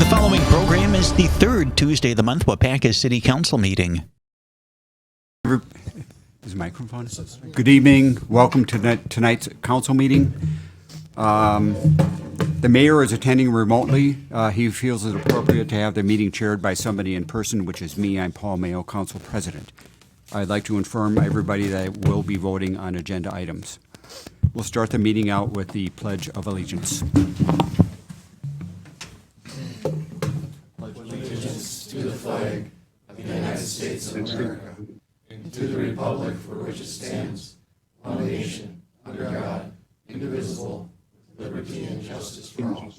The following program is the third Tuesday of the month Waupaca City Council meeting. Is the microphone? Good evening. Welcome to tonight's council meeting. The mayor is attending remotely. He feels it appropriate to have the meeting chaired by somebody in person, which is me. I'm Paul Mayo, council president. I'd like to inform everybody that I will be voting on agenda items. We'll start the meeting out with the Pledge of Allegiance. To the flag of the United States of America and to the republic for which it stands, one nation, under God, indivisible, with liberty and justice for all.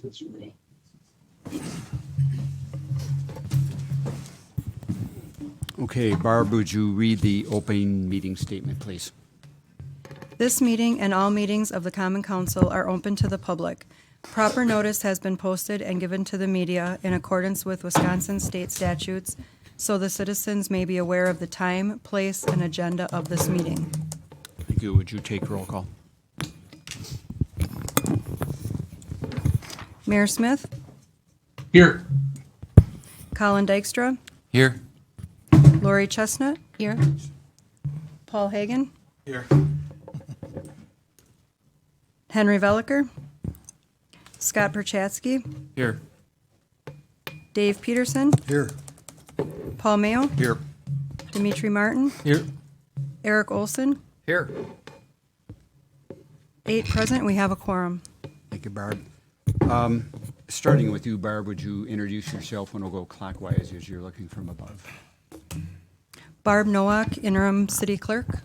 Okay, Barb, would you read the opening meeting statement, please? This meeting and all meetings of the Common Council are open to the public. Proper notice has been posted and given to the media in accordance with Wisconsin state statutes, so the citizens may be aware of the time, place, and agenda of this meeting. Thank you. Would you take roll call? Mayor Smith, Here. Colin Dykstra, Here. Lori Chestnut. Here. Paul Hagan, Here. Henry Veliker, Scott Perchatsky, Here. Dave Peterson, Here. Paul Mayo, Here. Dimitri Martin, Here. Eric Olson. Here. 8 present. We have a quorum. Thank you, Barb. Starting with you, Barb, would you introduce yourself, and we'll go clockwise as you're looking from above. Barb Nowak, interim city clerk.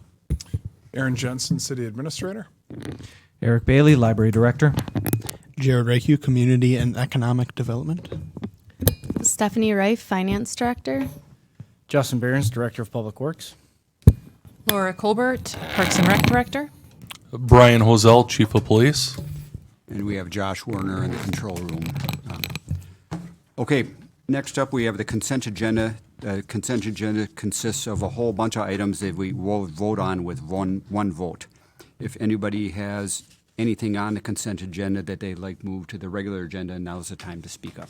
Aaron Jensen, City Administrator. Eric Bailey, Library Director. Jared Reichu, Community and Economic Development. Stephanie Reif, Finance Director. Justin Behrens, Director of Public Works. Laura Colbert, Parks and Rec Director. Brian Hosell, Chief of Police. And we have Josh Werner in the control room. Okay, next up we have the consent agenda. The consent agenda consists of a whole bunch of items that we will vote on with one vote. If anybody has anything on the consent agenda that they'd like moved to the regular agenda, now's the time to speak up.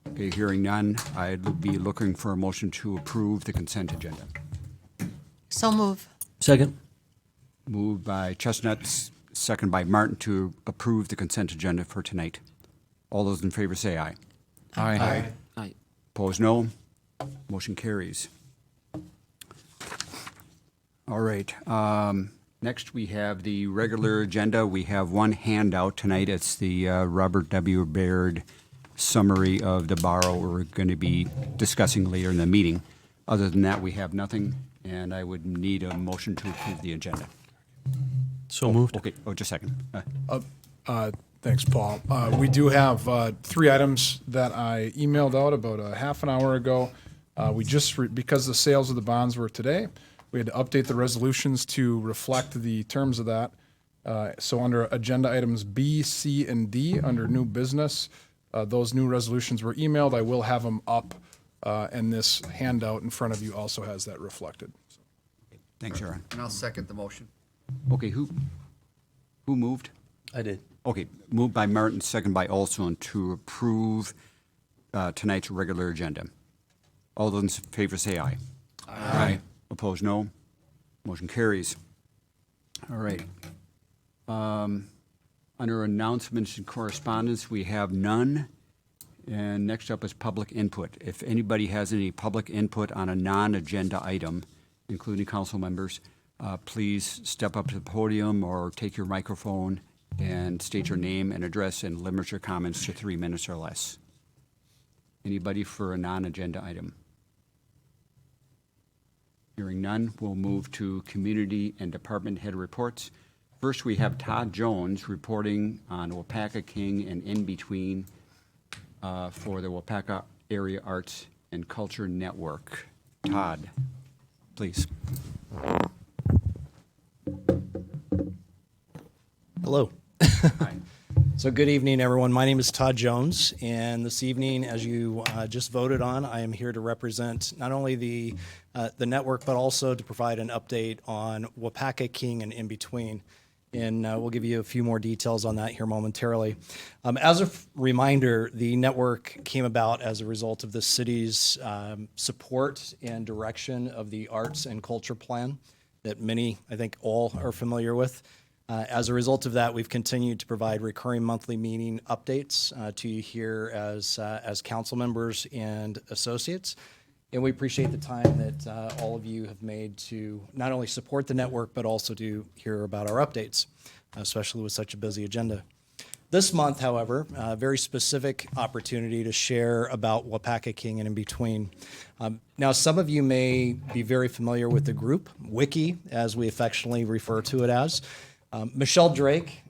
Okay, hearing none, I'd be looking for a motion to approve the consent agenda. So move. Second. Moved by Chestnut, second by Martin to approve the consent agenda for tonight. All those in favor say aye. Aye. Opposed, no. Motion carries. All right. Next, we have the regular agenda. We have one handout tonight. It's the Robert W. Baird summary of the borrow we're going to be discussing later in the meeting. Other than that, we have nothing, and I would need a motion to approve the agenda. So moved. Okay. Oh, just a second. Thanks, Paul. We do have 3 items that I emailed out about a half an hour ago. We just, because the sales of the bonds were today, we had to update the resolutions to reflect the terms of that. So under agenda items B, C, and D, under new business, those new resolutions were emailed. I will have them up, and this handout in front of you also has that reflected. Thanks, Aaron. And I'll second the motion. Okay, who moved? I did. Okay, moved by Martin, second by Olson to approve tonight's regular agenda. All those in favor say aye. Aye. Opposed, no. Motion carries. All right. Under announcements and correspondence, we have none. And next up is public input. If anybody has any public input on a non-agenda item, including council members, please step up to the podium or take your microphone and state your name and address and limit your comments to 3 minutes or less. Anybody for a non-agenda item? Hearing none, we'll move to community and department head reports. First, we have Todd Jones reporting on Waupaca King and in between for the Waupaca Area Arts and Culture Network. Todd, please. Hello. Hi. So good evening, everyone. My name is Todd Jones, and this evening, as you just voted on, I am here to represent not only the network, but also to provide an update on Waupaca King and in between. and we'll give you a few more details on that here momentarily. As a reminder, the network came about as a result of the city's support and direction of the Arts and Culture Plan that many, I think all, are familiar with. As a result of that, we've continued to provide recurring monthly meeting updates to you here as council members and associates. And we appreciate the time that all of you have made to not only support the network, but also to hear about our updates, especially with such a busy agenda. This month, however, a very specific opportunity to share about Waupaca King and in between. Now, some of you may be very familiar with the group, Wiki, as we affectionately refer to it as. Michelle Drake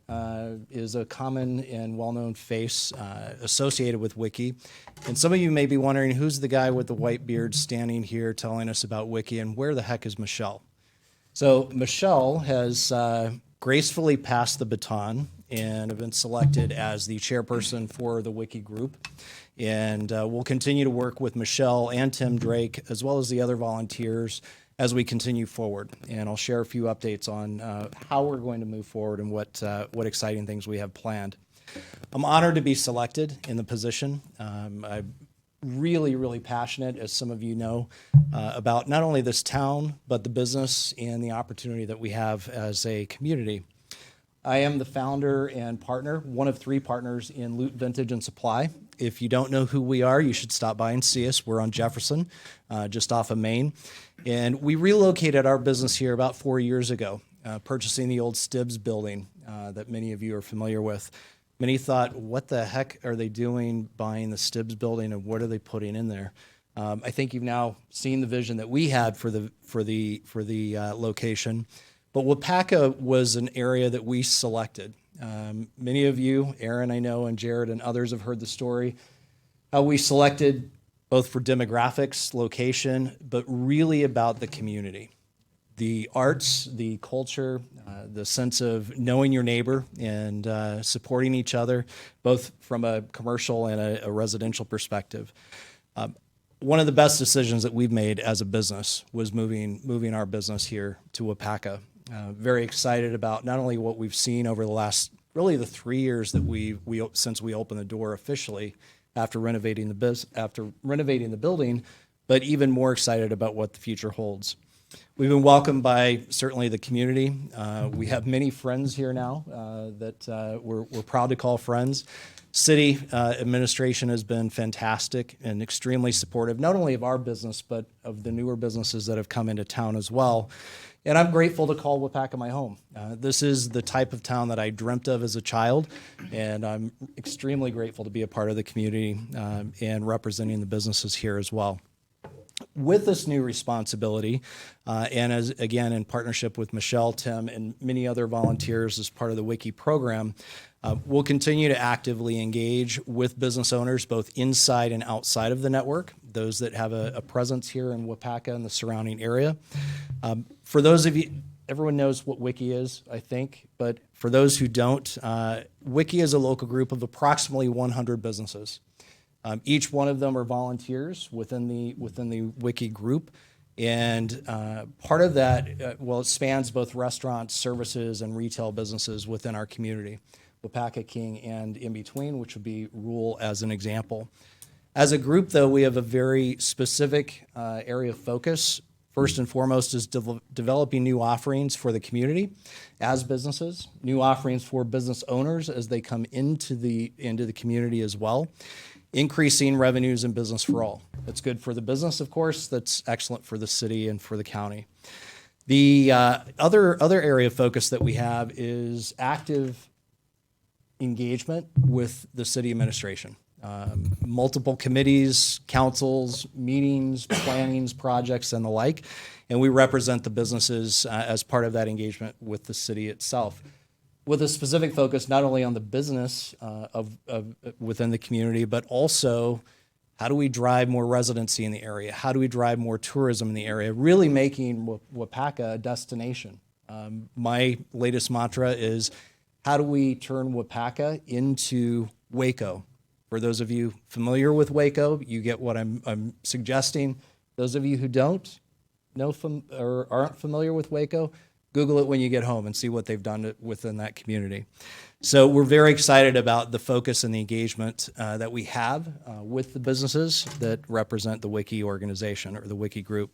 is a common and well-known face associated with Wiki. And some of you may be wondering, who's the guy with the white beard standing here telling us about Wiki, and where the heck is Michelle? So Michelle has gracefully passed the baton and have been selected as the chairperson for the Wiki group. And we'll continue to work with Michelle and Tim Drake, as well as the other volunteers, as we continue forward. And I'll share a few updates on how we're going to move forward and what exciting things we have planned. I'm honored to be selected in the position. I'm really, really passionate, as some of you know, about not only this town, but the business and the opportunity that we have as a community. I am the founder and partner, one of 3 partners in Loot Vintage and Supply. If you don't know who we are, you should stop by and see us. We're on Jefferson, just off of Main. And we relocated our business here about 4 years ago, purchasing the old Stibbs building that many of you are familiar with. Many thought, what the heck are they doing buying the Stibbs building, and what are they putting in there? I think you've now seen the vision that we had for the location. But Waupaca was an area that we selected. Many of you, Aaron, I know, and Jared and others have heard the story, how we selected both for demographics, location, but really about the community. The arts, the culture, the sense of knowing your neighbor and supporting each other, both from a commercial and a residential perspective. One of the best decisions that we've made as a business was moving our business here to Waupaca. Very excited about not only what we've seen over the last, really the 3 years that since we opened the door officially after renovating the building, but even more excited about what the future holds. We've been welcomed by certainly the community. We have many friends here now that we're proud to call friends. City administration has been fantastic and extremely supportive, not only of our business, but of the newer businesses that have come into town as well. And I'm grateful to call Waupaca my home. This is the type of town that I dreamt of as a child, and I'm extremely grateful to be a part of the community and representing the businesses here as well. With this new responsibility, and as again in partnership with Michelle, Tim, and many other volunteers as part of the Wiki program, we'll continue to actively engage with business owners both inside and outside of the network, those that have a presence here in Waupaca and the surrounding area. For those of you, everyone knows what Wiki is, I think, but for those who don't, Wiki is a local group of approximately 100 businesses. Each one of them are volunteers within the Wiki group, and part of that, it spans both restaurants, services, and retail businesses within our community, Waupaca King and in between, which would be Rule as an example. As a group, though, we have a very specific area of focus. First and foremost is developing new offerings for the community as businesses, new offerings for business owners as they come into the community as well, increasing revenues and business for all. That's good for the business, of course. That's excellent for the city and for the county. The other area of focus that we have is active engagement with the city administration. Multiple committees, councils, meetings, plannings, projects, and the like. And we represent the businesses as part of that engagement with the city itself, with a specific focus not only on the business within the community, but also how do we drive more residency in the area? How do we drive more tourism in the area? Really making Waupaca a destination. My latest mantra is, how do we turn Waupaca into Waco? For those of you familiar with Waco, you get what I'm suggesting. Those of you who don't know or aren't familiar with Waco, Google it when you get home and see what they've done within that community. So we're very excited about the focus and the engagement that we have with the businesses that represent the Wiki organization or the Wiki group.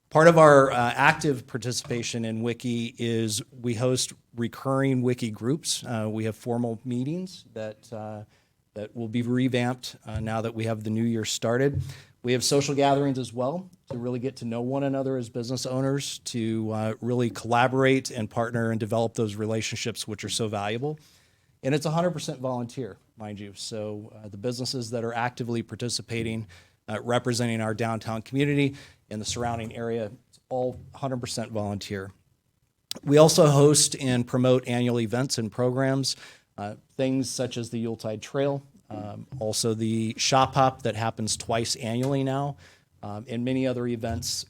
Part of our active participation in Wiki is we host recurring Wiki groups. We have formal meetings that will be revamped now that we have the new year started. We have social gatherings as well to really get to know one another as business owners, to really collaborate and partner and develop those relationships which are so valuable. And it's 100% volunteer, mind you. So the businesses that are actively participating, representing our downtown community and the surrounding area, it's all 100% volunteer. We also host and promote annual events and programs, things such as the Yuletide Trail, also the Shop Hop that happens twice annually now, and many other events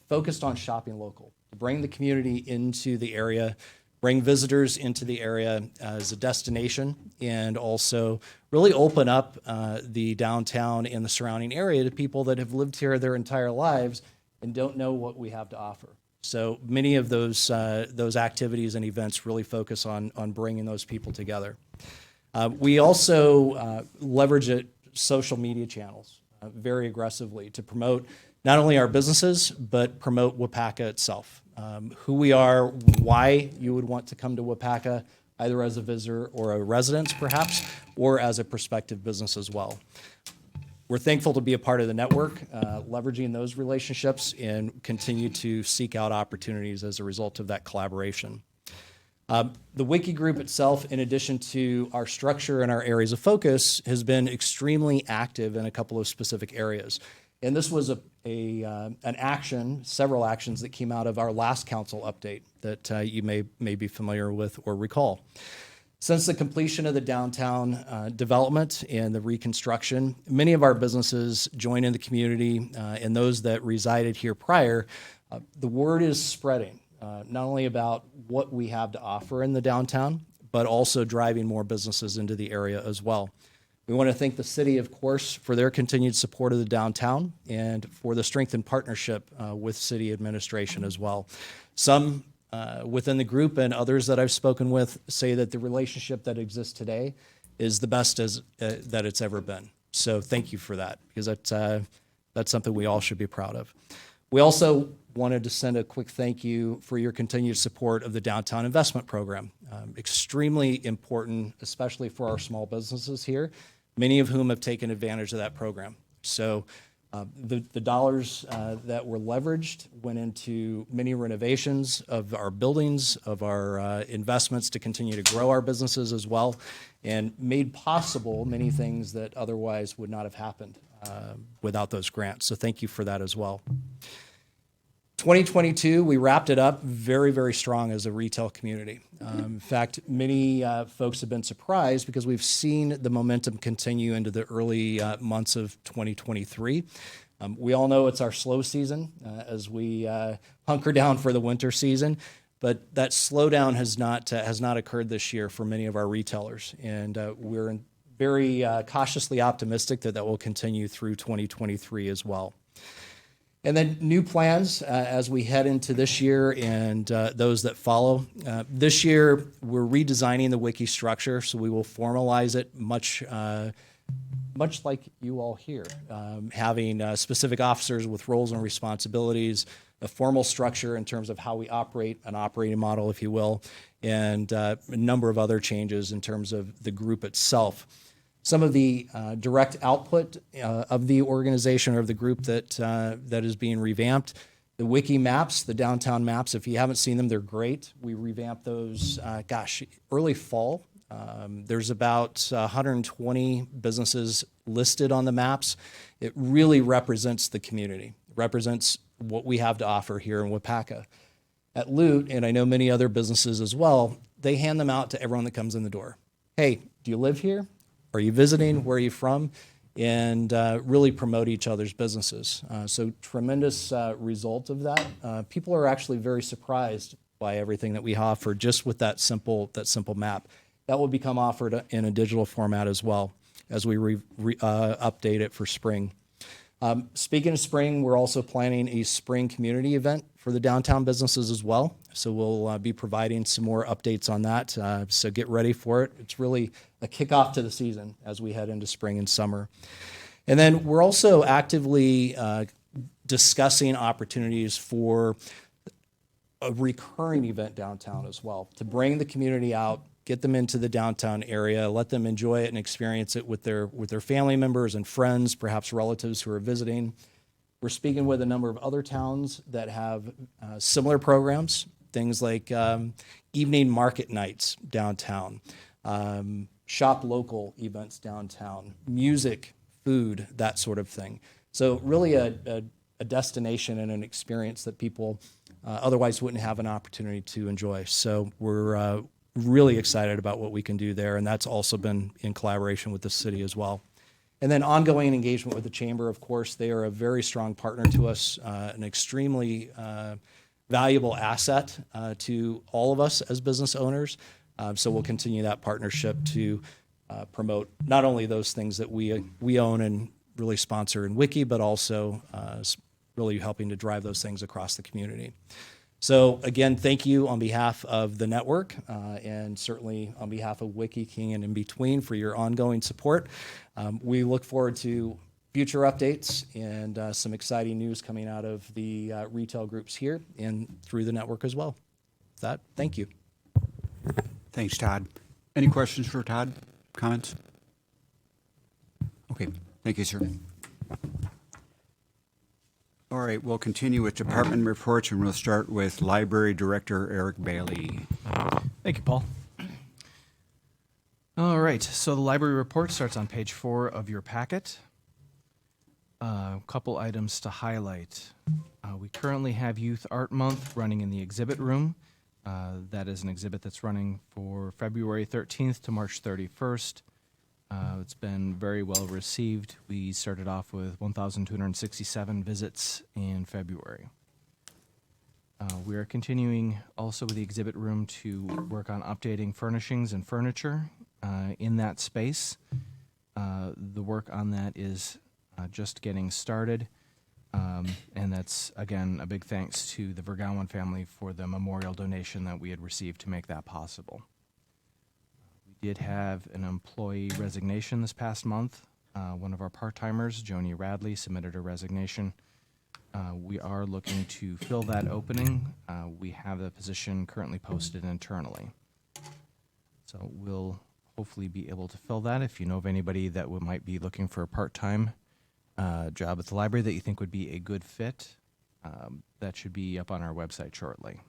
focused on shopping local, to bring the community into the area, bring visitors into the area as a destination, and also really open up the downtown and the surrounding area to people that have lived here their entire lives and don't know what we have to offer. So many of those activities and events really focus on bringing those people together. We also leverage social media channels very aggressively to promote not only our businesses, but promote Waupaca itself. Who we are, why you would want to come to Waupaca, either as a visitor or a resident perhaps, or as a prospective business as well. We're thankful to be a part of the network, leveraging those relationships and continue to seek out opportunities as a result of that collaboration. The Wiki Group itself, in addition to our structure and our areas of focus, has been extremely active in a couple of specific areas. And this was several actions that came out of our last council update that you may be familiar with or recall. Since the completion of the downtown development and the reconstruction, many of our businesses join in the community and those that resided here prior. The word is spreading, not only about what we have to offer in the downtown, but also driving more businesses into the area as well. We want to thank the city, of course, for their continued support of the downtown and for the strengthened partnership with city administration as well. Some within the group and others that I've spoken with say that the relationship that exists today is the best that it's ever been. So thank you for that, because that's something we all should be proud of. We also wanted to send a quick thank you for your continued support of the Downtown Investment Program. Extremely important, especially for our small businesses here, many of whom have taken advantage of that program. So the dollars that were leveraged went into many renovations of our buildings, of our investments to continue to grow our businesses as well, and made possible many things that otherwise would not have happened without those grants. So thank you for that as well. 2022, we wrapped it up very, very strong as a retail community. In fact, many folks have been surprised because we've seen the momentum continue into the early months of 2023. We all know it's our slow season as we hunker down for the winter season, but that slowdown has not occurred this year for many of our retailers, and we're very cautiously optimistic that will continue through 2023 as well. And then new plans as we head into this year and those that follow. This year, we're redesigning the Wiki structure, so we will formalize it much like you all here, having specific officers with roles and responsibilities, a formal structure in terms of how we operate, an operating model, if you will, and a number of other changes in terms of the group itself. Some of the direct output of the organization or of the group that is being revamped, the Wiki maps, the downtown maps, if you haven't seen them, they're great. We revamped those, early fall. There's about 120 businesses listed on the maps. It really represents the community, it represents what we have to offer here in Waupaca. At Loot, and I know many other businesses as well, they hand them out to everyone that comes in the door. Hey, do you live here? Are you visiting? Where are you from? And really promote each other's businesses. So tremendous result of that. People are actually very surprised by everything that we offer just with that simple map. That will become offered in a digital format as well as we update it for spring. Speaking of spring, we're also planning a spring community event for the downtown businesses as well. So we'll be providing some more updates on that. So get ready for it. It's really a kickoff to the season as we head into spring and summer. And then we're also actively discussing opportunities for a recurring event downtown as well, to bring the community out, get them into the downtown area, let them enjoy it and experience it with their family members and friends, perhaps relatives who are visiting. We're speaking with a number of other towns that have similar programs, things like evening market nights downtown, shop local events downtown, music, food, that sort of thing. So really a destination and an experience that people otherwise wouldn't have an opportunity to enjoy. So we're really excited about what we can do there, and that's also been in collaboration with the city as well. And then ongoing engagement with the chamber, of course. They are a very strong partner to us, an extremely valuable asset to all of us as business owners. So we'll continue that partnership to promote not only those things that we own and really sponsor in Wiki, but also really helping to drive those things across the community. So again, thank you on behalf of the network and certainly on behalf of Wiki King and In Between for your ongoing support. We look forward to future updates and some exciting news coming out of the retail groups here and through the network as well. With that, thank you. Thanks, Todd. Any questions for Todd? Comments? Okay, thank you, sir. All right, we'll continue with department reports, and we'll start with Library Director Eric Bailey. Thank you, Paul. All right, so the library report starts on page 4 of your packet. A couple items to highlight. We currently have Youth Art Month running in the exhibit room. That is an exhibit that's running for February 13th to March 31st. It's been very well received. We started off with 1,267 visits in February. We are continuing also with the exhibit room to work on updating furnishings and furniture in that space. The work on that is just getting started. And that's, again, a big thanks to the Vergowan family for the memorial donation that we had received to make that possible. We did have an employee resignation this past month. One of our part-timers, Joni Radley, submitted her resignation. We are looking to fill that opening. We have the position currently posted internally. So we'll hopefully be able to fill that. If you know of anybody that might be looking for a part-time job at the library that you think would be a good fit, that should be up on our website shortly.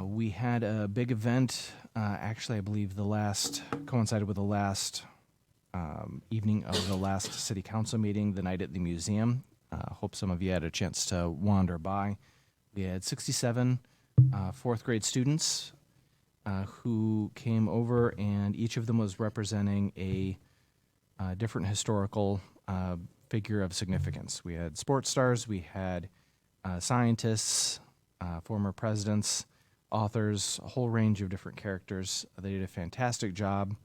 We had a big event, actually I believe coincided with the last evening of the last city council meeting, the night at the museum. Hope some of you had a chance to wander by. We had 67 fourth grade students who came over, and each of them was representing a different historical figure of significance. We had sports stars, we had scientists, former presidents, authors, a whole range of different characters. They did a fantastic job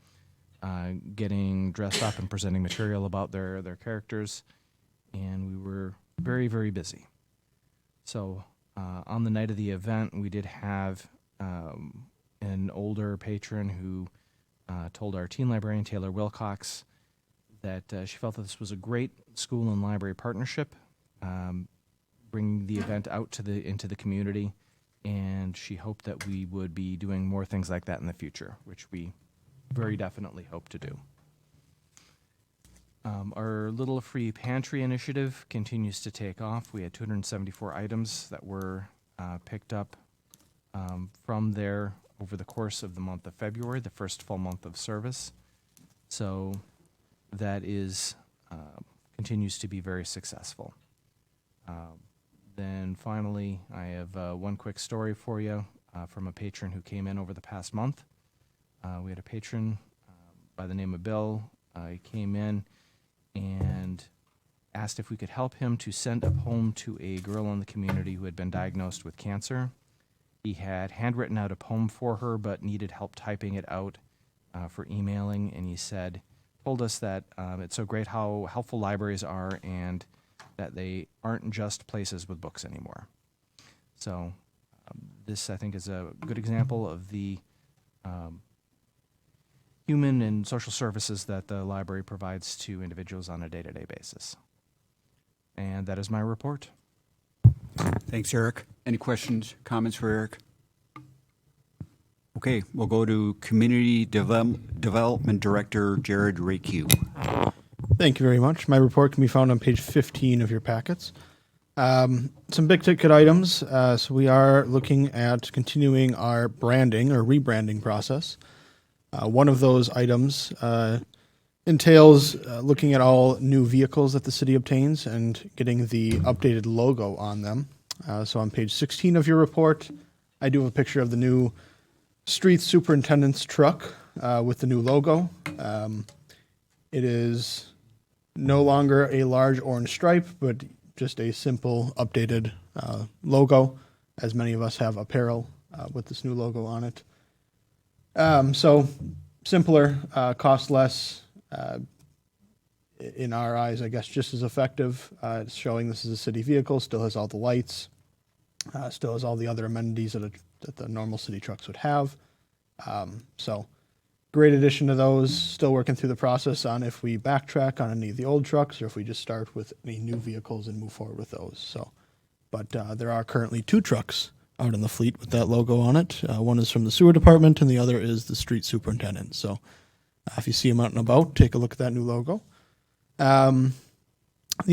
getting dressed up and presenting material about their characters, and we were very, very busy. So on the night of the event, we did have an older patron who told our teen librarian, Taylor Wilcox, that she felt that this was a great school and library partnership, bringing the event out into the community, and she hoped that we would be doing more things like that in the future, which we very definitely hope to do. Our Little Free Pantry initiative continues to take off. We had 274 items that were picked up from there over the course of the month of February, the first full month of service. So that continues to be very successful. Then finally, I have one quick story for you from a patron who came in over the past month. We had a patron by the name of Bill. He came in and asked if we could help him to send a poem to a girl in the community who had been diagnosed with cancer. He had handwritten out a poem for her, but needed help typing it out for emailing, and he said, told us that it's so great how helpful libraries are and that they aren't just places with books anymore. So this, I think, is a good example of the human and social services that the library provides to individuals on a day-to-day basis. And that is my report. Thanks, Eric. Any questions, comments for Eric? Okay, we'll go to Community Development Director Jared Rayque. Thank you very much. My report can be found on page 15 of your packets. Some big ticket items. So we are looking at continuing our branding or rebranding process. One of those items entails looking at all new vehicles that the city obtains and getting the updated logo on them. So on page 16 of your report, I do have a picture of the new street superintendent's truck with the new logo. It is no longer a large orange stripe, but just a simple updated logo, as many of us have apparel with this new logo on it. So simpler, cost less, in our eyes, I guess, just as effective. It's showing this is a city vehicle, still has all the lights, still has all the other amenities that the normal city trucks would have. So great addition to those. Still working through the process on if we backtrack on any of the old trucks or if we just start with any new vehicles and move forward with those. So, but there are currently 2 trucks out in the fleet with that logo on it. One is from the sewer department and the other is the street superintendent. So if you see them out and about, take a look at that new logo. The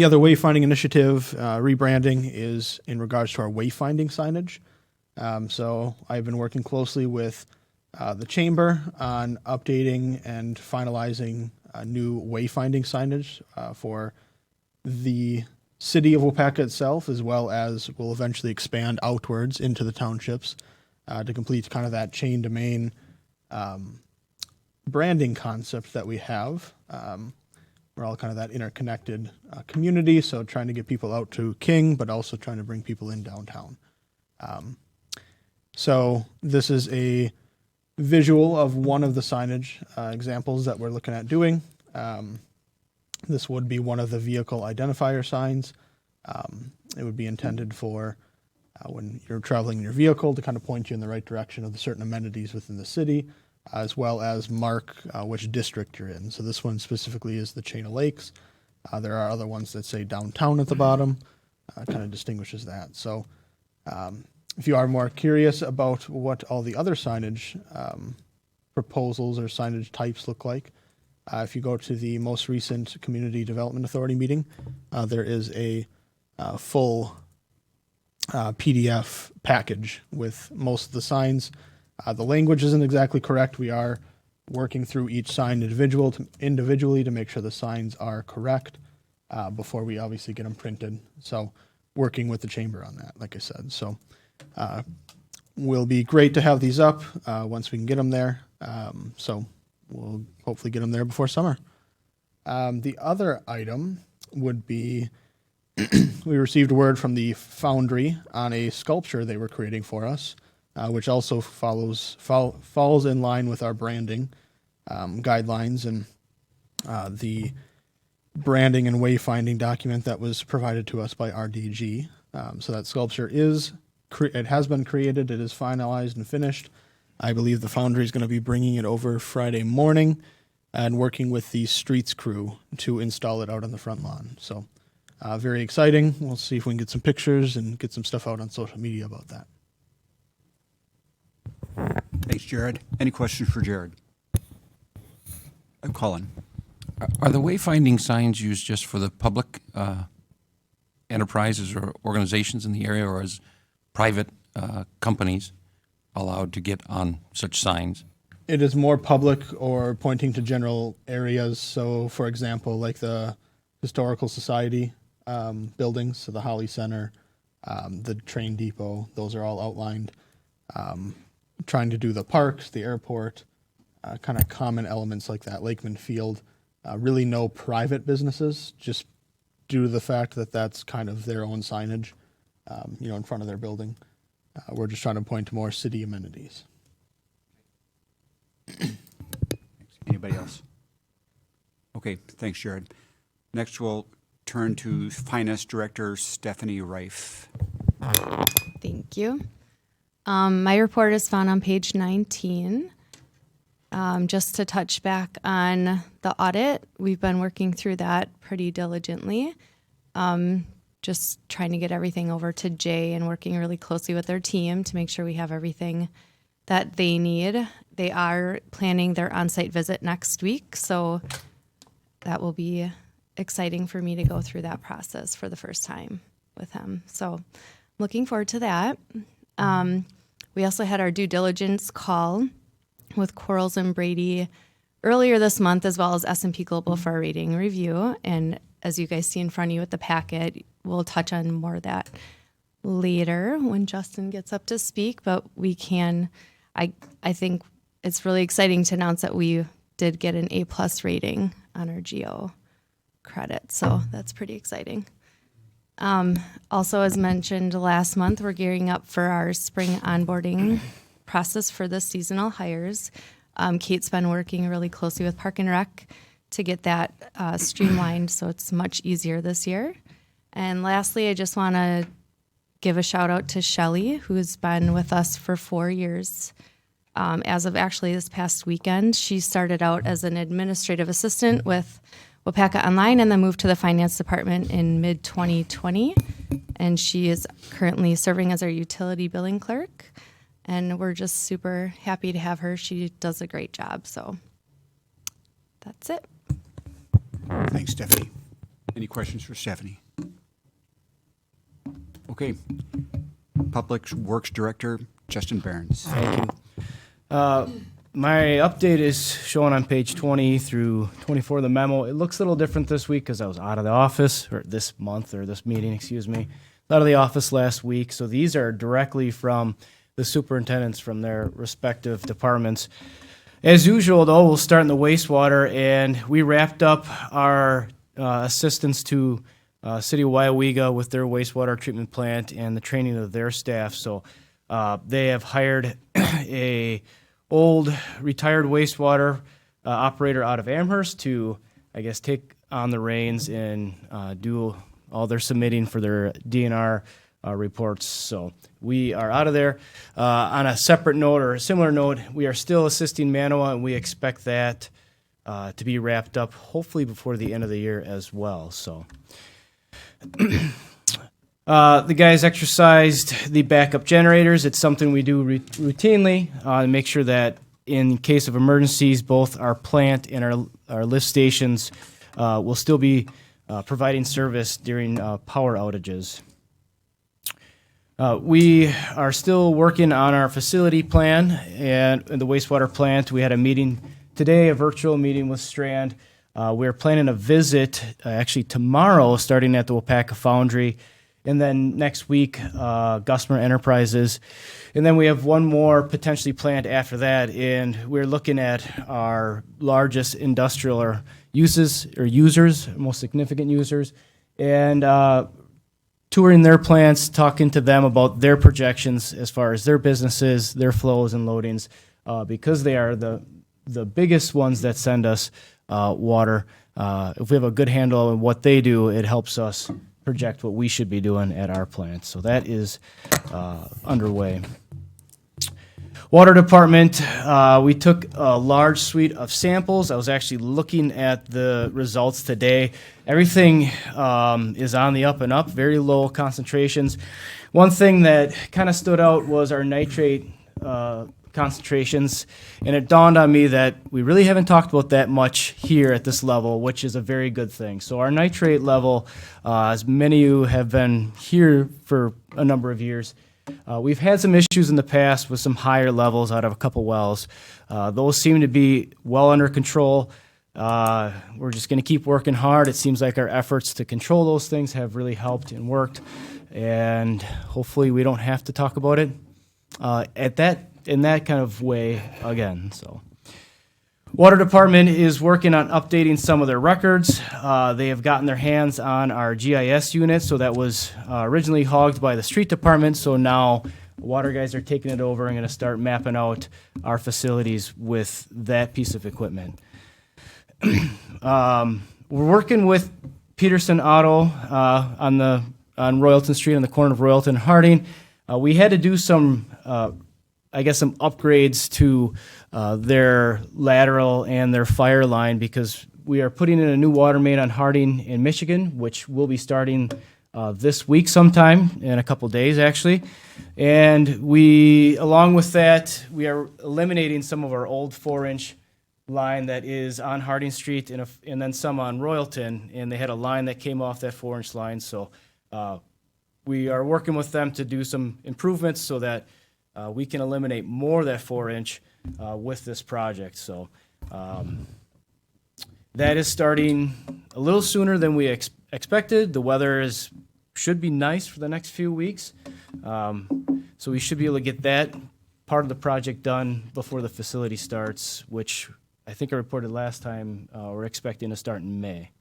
other wayfinding initiative, rebranding, is in regards to our wayfinding signage. So I've been working closely with the chamber on updating and finalizing new wayfinding signage for the city of Waupaca itself, as well as we'll eventually expand outwards into the townships to complete kind of that chain to main branding concept that we have. We're all kind of that interconnected community, so trying to get people out to King, but also trying to bring people in downtown. So this is a visual of one of the signage examples that we're looking at doing. This would be one of the vehicle identifier signs. It would be intended for when you're traveling in your vehicle to kind of point you in the right direction of the certain amenities within the city, as well as mark which district you're in. So this one specifically is the chain of lakes. There are other ones that say downtown at the bottom, kind of distinguishes that. So if you are more curious about what all the other signage proposals or signage types look like, if you go to the most recent Community Development Authority meeting, there is a full PDF package with most of the signs. The language isn't exactly correct. We are working through each sign individually to make sure the signs are correct before we obviously get them printed. So working with the chamber on that, like I said. So will be great to have these up once we can get them there. So we'll hopefully get them there before summer. The other item would be we received word from the Foundry on a sculpture they were creating for us, which also falls in line with our branding guidelines and the branding and wayfinding document that was provided to us by RDG. So that sculpture it has been created, it is finalized and finished. I believe the Foundry is going to be bringing it over Friday morning and working with the streets crew to install it out on the front lawn. So very exciting. We'll see if we can get some pictures and get some stuff out on social media about that. Thanks, Jared. Any questions for Jared? Colin. Are the wayfinding signs used just for the public enterprises or organizations in the area, or is private companies allowed to get on such signs? It is more public or pointing to general areas. So, for example, like the Historical Society buildings, so the Holly Center, the train depot, those are all outlined. Trying to do the parks, the airport, kind of common elements like that, Lakeman Field. Really no private businesses, just due to the fact that that's kind of their own signage, in front of their building. We're just trying to point to more city amenities. Anybody else? Okay, thanks, Jared. Next, we'll turn to Finance Director Stephanie Reif. Thank you. My report is found on page 19. Just to touch back on the audit, we've been working through that pretty diligently. Just trying to get everything over to Jay and working really closely with their team to make sure we have everything that they need. They are planning their on-site visit next week, so that will be exciting for me to go through that process for the first time with him. So I'm looking forward to that. We also had our due diligence call with Quarles and Brady earlier this month, as well as S&P Global for our rating review. And as you guys see in front of you with the packet, we'll touch on more of that later when Justin gets up to speak. But we can, I think it's really exciting to announce that we did get an A+ rating on our GEO credit. So that's pretty exciting. Also, as mentioned last month, we're gearing up for our spring onboarding process for the seasonal hires. Kate's been working really closely with Park and Rec to get that streamlined so it's much easier this year. And lastly, I just want to give a shout out to Shelly, who's been with us for 4 years. As of actually this past weekend, she started out as an administrative assistant with Waupaca Online and then moved to the finance department in mid-2020. And she is currently serving as our utility billing clerk. And we're just super happy to have her. She does a great job. So that's it. Thanks, Stephanie. Any questions for Stephanie? Okay. Public Works Director, Justin Behrens. Thank you. My update is shown on page 20 through 24 of the memo. It looks a little different this week because I was out of the office, or this month, or this meeting, excuse me. Out of the office last week. So these are directly from the superintendents from their respective departments. As usual, though, we'll start in the wastewater, and we wrapped up our assistance to City of Waupaca with their wastewater treatment plant and the training of their staff. So they have hired a old retired wastewater operator out of Amherst to, I guess, take on the reins and do all their submitting for their DNR reports. So we are out of there. On a separate note or a similar note, we are still assisting Manoa, and we expect that to be wrapped up hopefully before the end of the year as well. So the guys exercised the backup generators. It's something we do routinely to make sure that in case of emergencies, both our plant and our lift stations will still be providing service during power outages. We are still working on our facility plan and the wastewater plant. We had a meeting today, a virtual meeting with Strand. We're planning a visit actually tomorrow, starting at the Waupaca Foundry, and then next week, Gusmer Enterprises. And then we have one more potentially planned after that, and we're looking at our largest industrial users, most significant users, and touring their plants, talking to them about their projections as far as their businesses, their flows and loadings, because they are the biggest ones that send us water. If we have a good handle on what they do, it helps us project what we should be doing at our plant. So that is underway. Water department, we took a large suite of samples. I was actually looking at the results today. Everything is on the up and up, very low concentrations. One thing that kind of stood out was our nitrate concentrations, and it dawned on me that we really haven't talked about that much here at this level, which is a very good thing. So our nitrate level, as many of you have been here for a number of years, we've had some issues in the past with some higher levels out of a couple wells. Those seem to be well under control. We're just going to keep working hard. It seems like our efforts to control those things have really helped and worked, and hopefully we don't have to talk about it in that kind of way again. So, Water Department is working on updating some of their records. They have gotten their hands on our GIS unit, so that was originally hogged by the Street Department, so now water guys are taking it over and going to start mapping out our facilities with that piece of equipment. We're working with Peterson Auto on Royalton Street on the corner of Royalton and Harding. We had to do some some upgrades to their lateral and their fire line because we are putting in a new water main on Harding in Michigan, which will be starting this week sometime, in a couple days actually. And we, along with that, we are eliminating some of our old 4-inch line that is on Harding Street and then some on Royalton, and they had a line that came off that 4-inch line. So we are working with them to do some improvements so that we can eliminate more of that 4-inch with this project. So that is starting a little sooner than we expected. The weather should be nice for the next few weeks. So we should be able to get that part of the project done before the facility starts, which I think I reported last time we're expecting to start in May.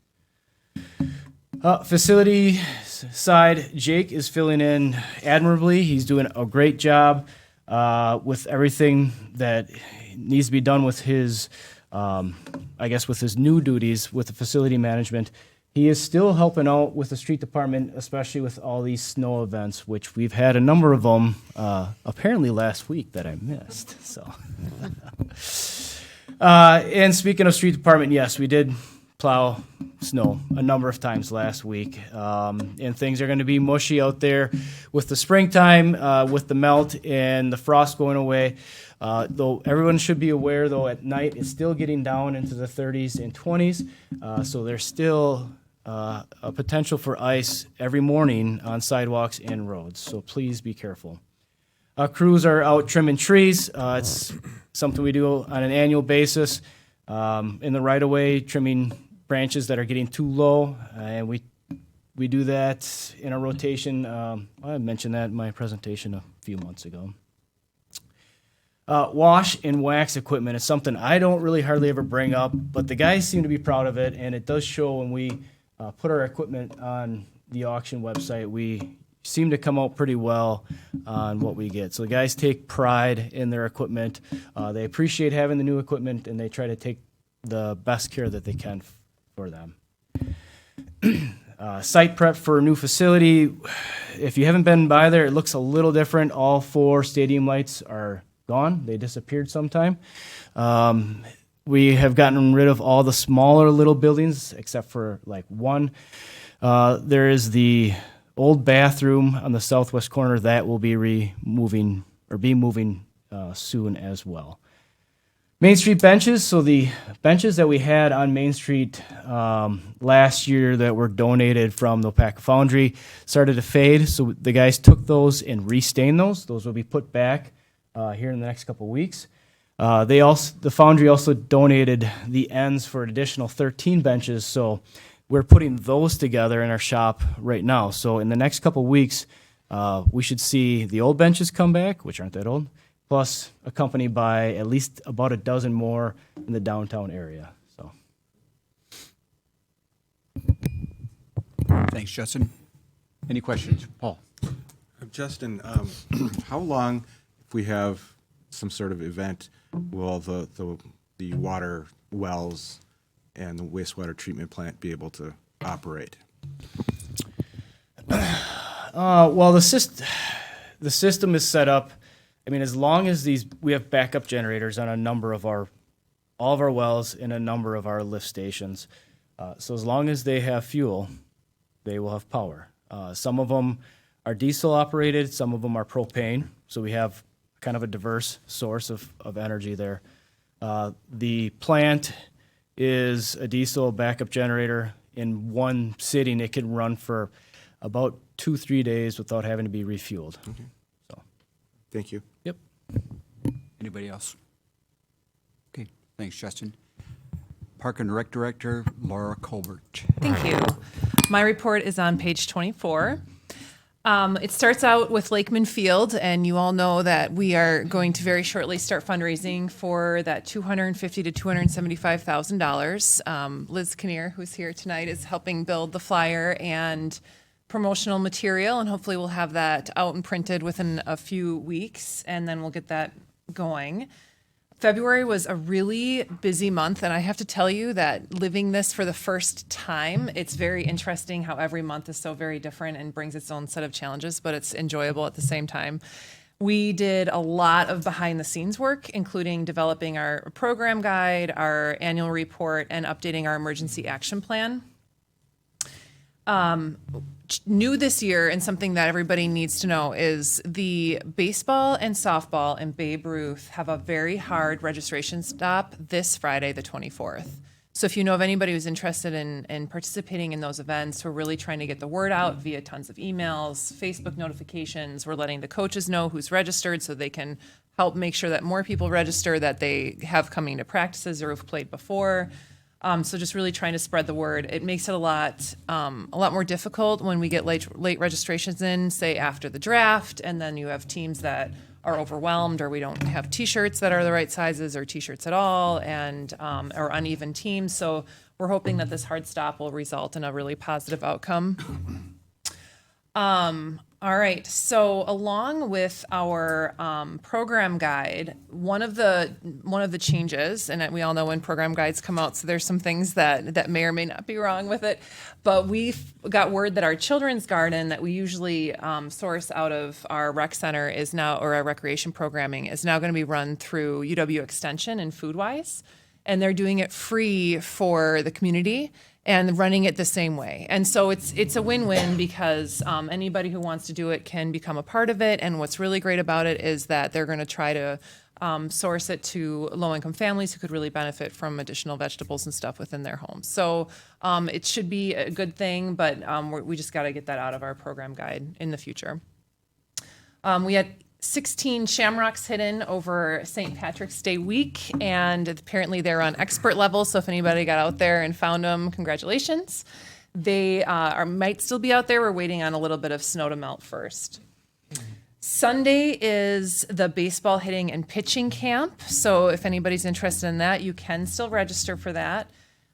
Facility side, Jake is filling in admirably. He's doing a great job with everything that needs to be done with his, with his new duties with the facility management. He is still helping out with the street department, especially with all these snow events, which we've had a number of them apparently last week that I missed. So, and speaking of street department, yes, we did plow snow a number of times last week, and things are going to be mushy out there with the springtime, with the melt and the frost going away. Though everyone should be aware, though, at night it's still getting down into the 30s and 20s, so there's still a potential for ice every morning on sidewalks and roads, so please be careful. Crews are out trimming trees. It's something we do on an annual basis in the right-of-way, trimming branches that are getting too low, and we do that in a rotation. I mentioned that in my presentation a few months ago. Wash and wax equipment is something I don't really hardly ever bring up, but the guys seem to be proud of it, and it does show when we put our equipment on the auction website. We seem to come out pretty well on what we get. So the guys take pride in their equipment. They appreciate having the new equipment, and they try to take the best care that they can for them. Site prep for a new facility. If you haven't been by there, it looks a little different. All 4 stadium lights are gone. They disappeared sometime. We have gotten rid of all the smaller little buildings except for like one. There is the old bathroom on the southwest corner that will be moving soon as well. Main Street benches. So the benches that we had on Main Street last year that were donated from the Waupaca Foundry started to fade. So the guys took those and restained those. Those will be put back here in the next couple of weeks. The Foundry also donated the ends for an additional 13 benches. So we're putting those together in our shop right now. So in the next couple of weeks, we should see the old benches come back, which aren't that old, plus accompanied by at least about a dozen more in the downtown area. So, Thanks, Justin. Any questions? Paul? Justin, how long, if we have some sort of event, will the water wells and the wastewater treatment plant be able to operate? Well, the system is set up. I mean, as long as we have backup generators on all of our wells and a number of our lift stations. So as long as they have fuel, they will have power. Some of them are diesel operated, some of them are propane. So we have kind of a diverse source of energy there. The plant is a diesel backup generator. In one sitting, it can run for about 2-3 days without having to be refueled. Okay. So, thank you. Yep. Anybody else? Okay, thanks, Justin. Park and Rec Director, Laura Colbert. Thank you. My report is on page 24. It starts out with Lakeman Field, and you all know that we are going to very shortly start fundraising for that $250,000 to $275,000. Liz Kinnear, who's here tonight, is helping build the flyer and promotional material, and hopefully we'll have that out and printed within a few weeks, and then we'll get that going. February was a really busy month, and I have to tell you that living this for the first time, it's very interesting how every month is so very different and brings its own set of challenges, but it's enjoyable at the same time. We did a lot of behind the scenes work, including developing our program guide, our annual report, and updating our emergency action plan. New this year, and something that everybody needs to know, is the baseball and softball and Babe Ruth have a very hard registration stop this Friday, the 24th. So if you know of anybody who's interested in participating in those events, we're really trying to get the word out via tons of emails, Facebook notifications. We're letting the coaches know who's registered so they can help make sure that more people register that they have coming to practices or have played before. So just really trying to spread the word. It makes it a lot more difficult when we get late registrations in, say after the draft, and then you have teams that are overwhelmed, or we don't have T-shirts that are the right sizes, or T-shirts at all, and or uneven teams. So we're hoping that this hard stop will result in a really positive outcome. All right, so along with our program guide, one of the changes, and we all know when program guides come out, so there's some things that may or may not be wrong with it, but we've got word that our children's garden that we usually source out of our rec center is now, or our recreation programming, is now going to be run through UW Extension and Foodwise, and they're doing it free for the community and running it the same way. And so it's a win-win because anybody who wants to do it can become a part of it. And what's really great about it is that they're going to try to source it to low-income families who could really benefit from additional vegetables and stuff within their homes. So it should be a good thing, but we just got to get that out of our program guide in the future. We had 16 shamrocks hidden over St. Patrick's Day week, and apparently they're on expert level, so if anybody got out there and found them, congratulations. They might still be out there. We're waiting on a little bit of snow to melt first. Sunday is the baseball hitting and pitching camp, so if anybody's interested in that, you can still register for that.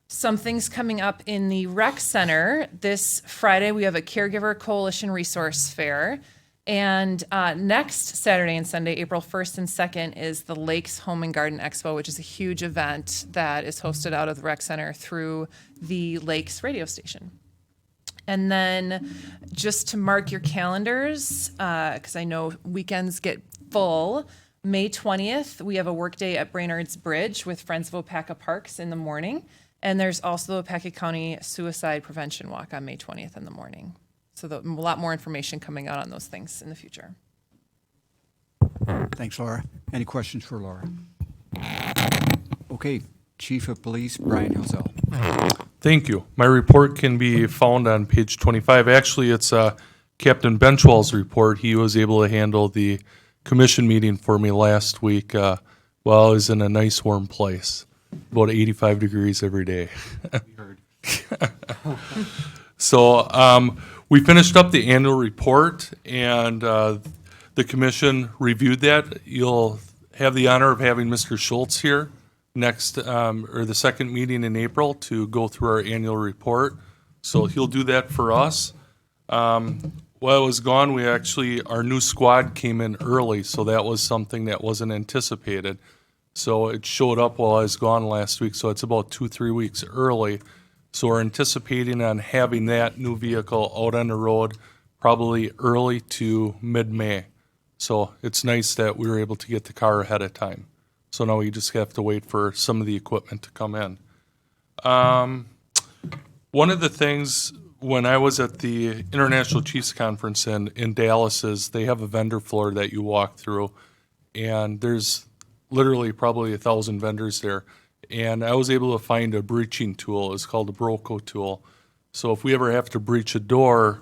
Something's coming up in the rec center. This Friday, we have a Caregiver Coalition Resource Fair. And next Saturday and Sunday, April 1st and 2nd, is the Lakes Home and Garden Expo, which is a huge event that is hosted out of the rec center through the Lakes radio station. And then just to mark your calendars, because I know weekends get full, May 20th, we have a work day at Brainerd's Bridge with Friends of Waupaca Parks in the morning. And there's also the Waupaca County Suicide Prevention Walk on May 20th in the morning. So a lot more information coming out on those things in the future. Thanks, Laura. Any questions for Laura? Okay, Chief of Police Brian Hosell. Thank you. My report can be found on page 25. Actually, it's Captain Benchwell's report. He was able to handle the commission meeting for me last week while I was in a nice warm place, about 85 degrees every day. So we finished up the annual report, and the commission reviewed that. You'll have the honor of having Mr. Schultz here next, or the second meeting in April, to go through our annual report. So he'll do that for us. While I was gone, our new squad came in early, so that was something that wasn't anticipated. So it showed up while I was gone last week, so it's about 2-3 weeks early. So we're anticipating on having that new vehicle out on the road probably early to mid-May. So it's nice that we were able to get the car ahead of time. So now we just have to wait for some of the equipment to come in. One of the things when I was at the International Chiefs Conference in Dallas is they have a vendor floor that you walk through, and there's literally probably 1,000 vendors there. And I was able to find a breaching tool. It's called a Broco tool. So if we ever have to breach a door,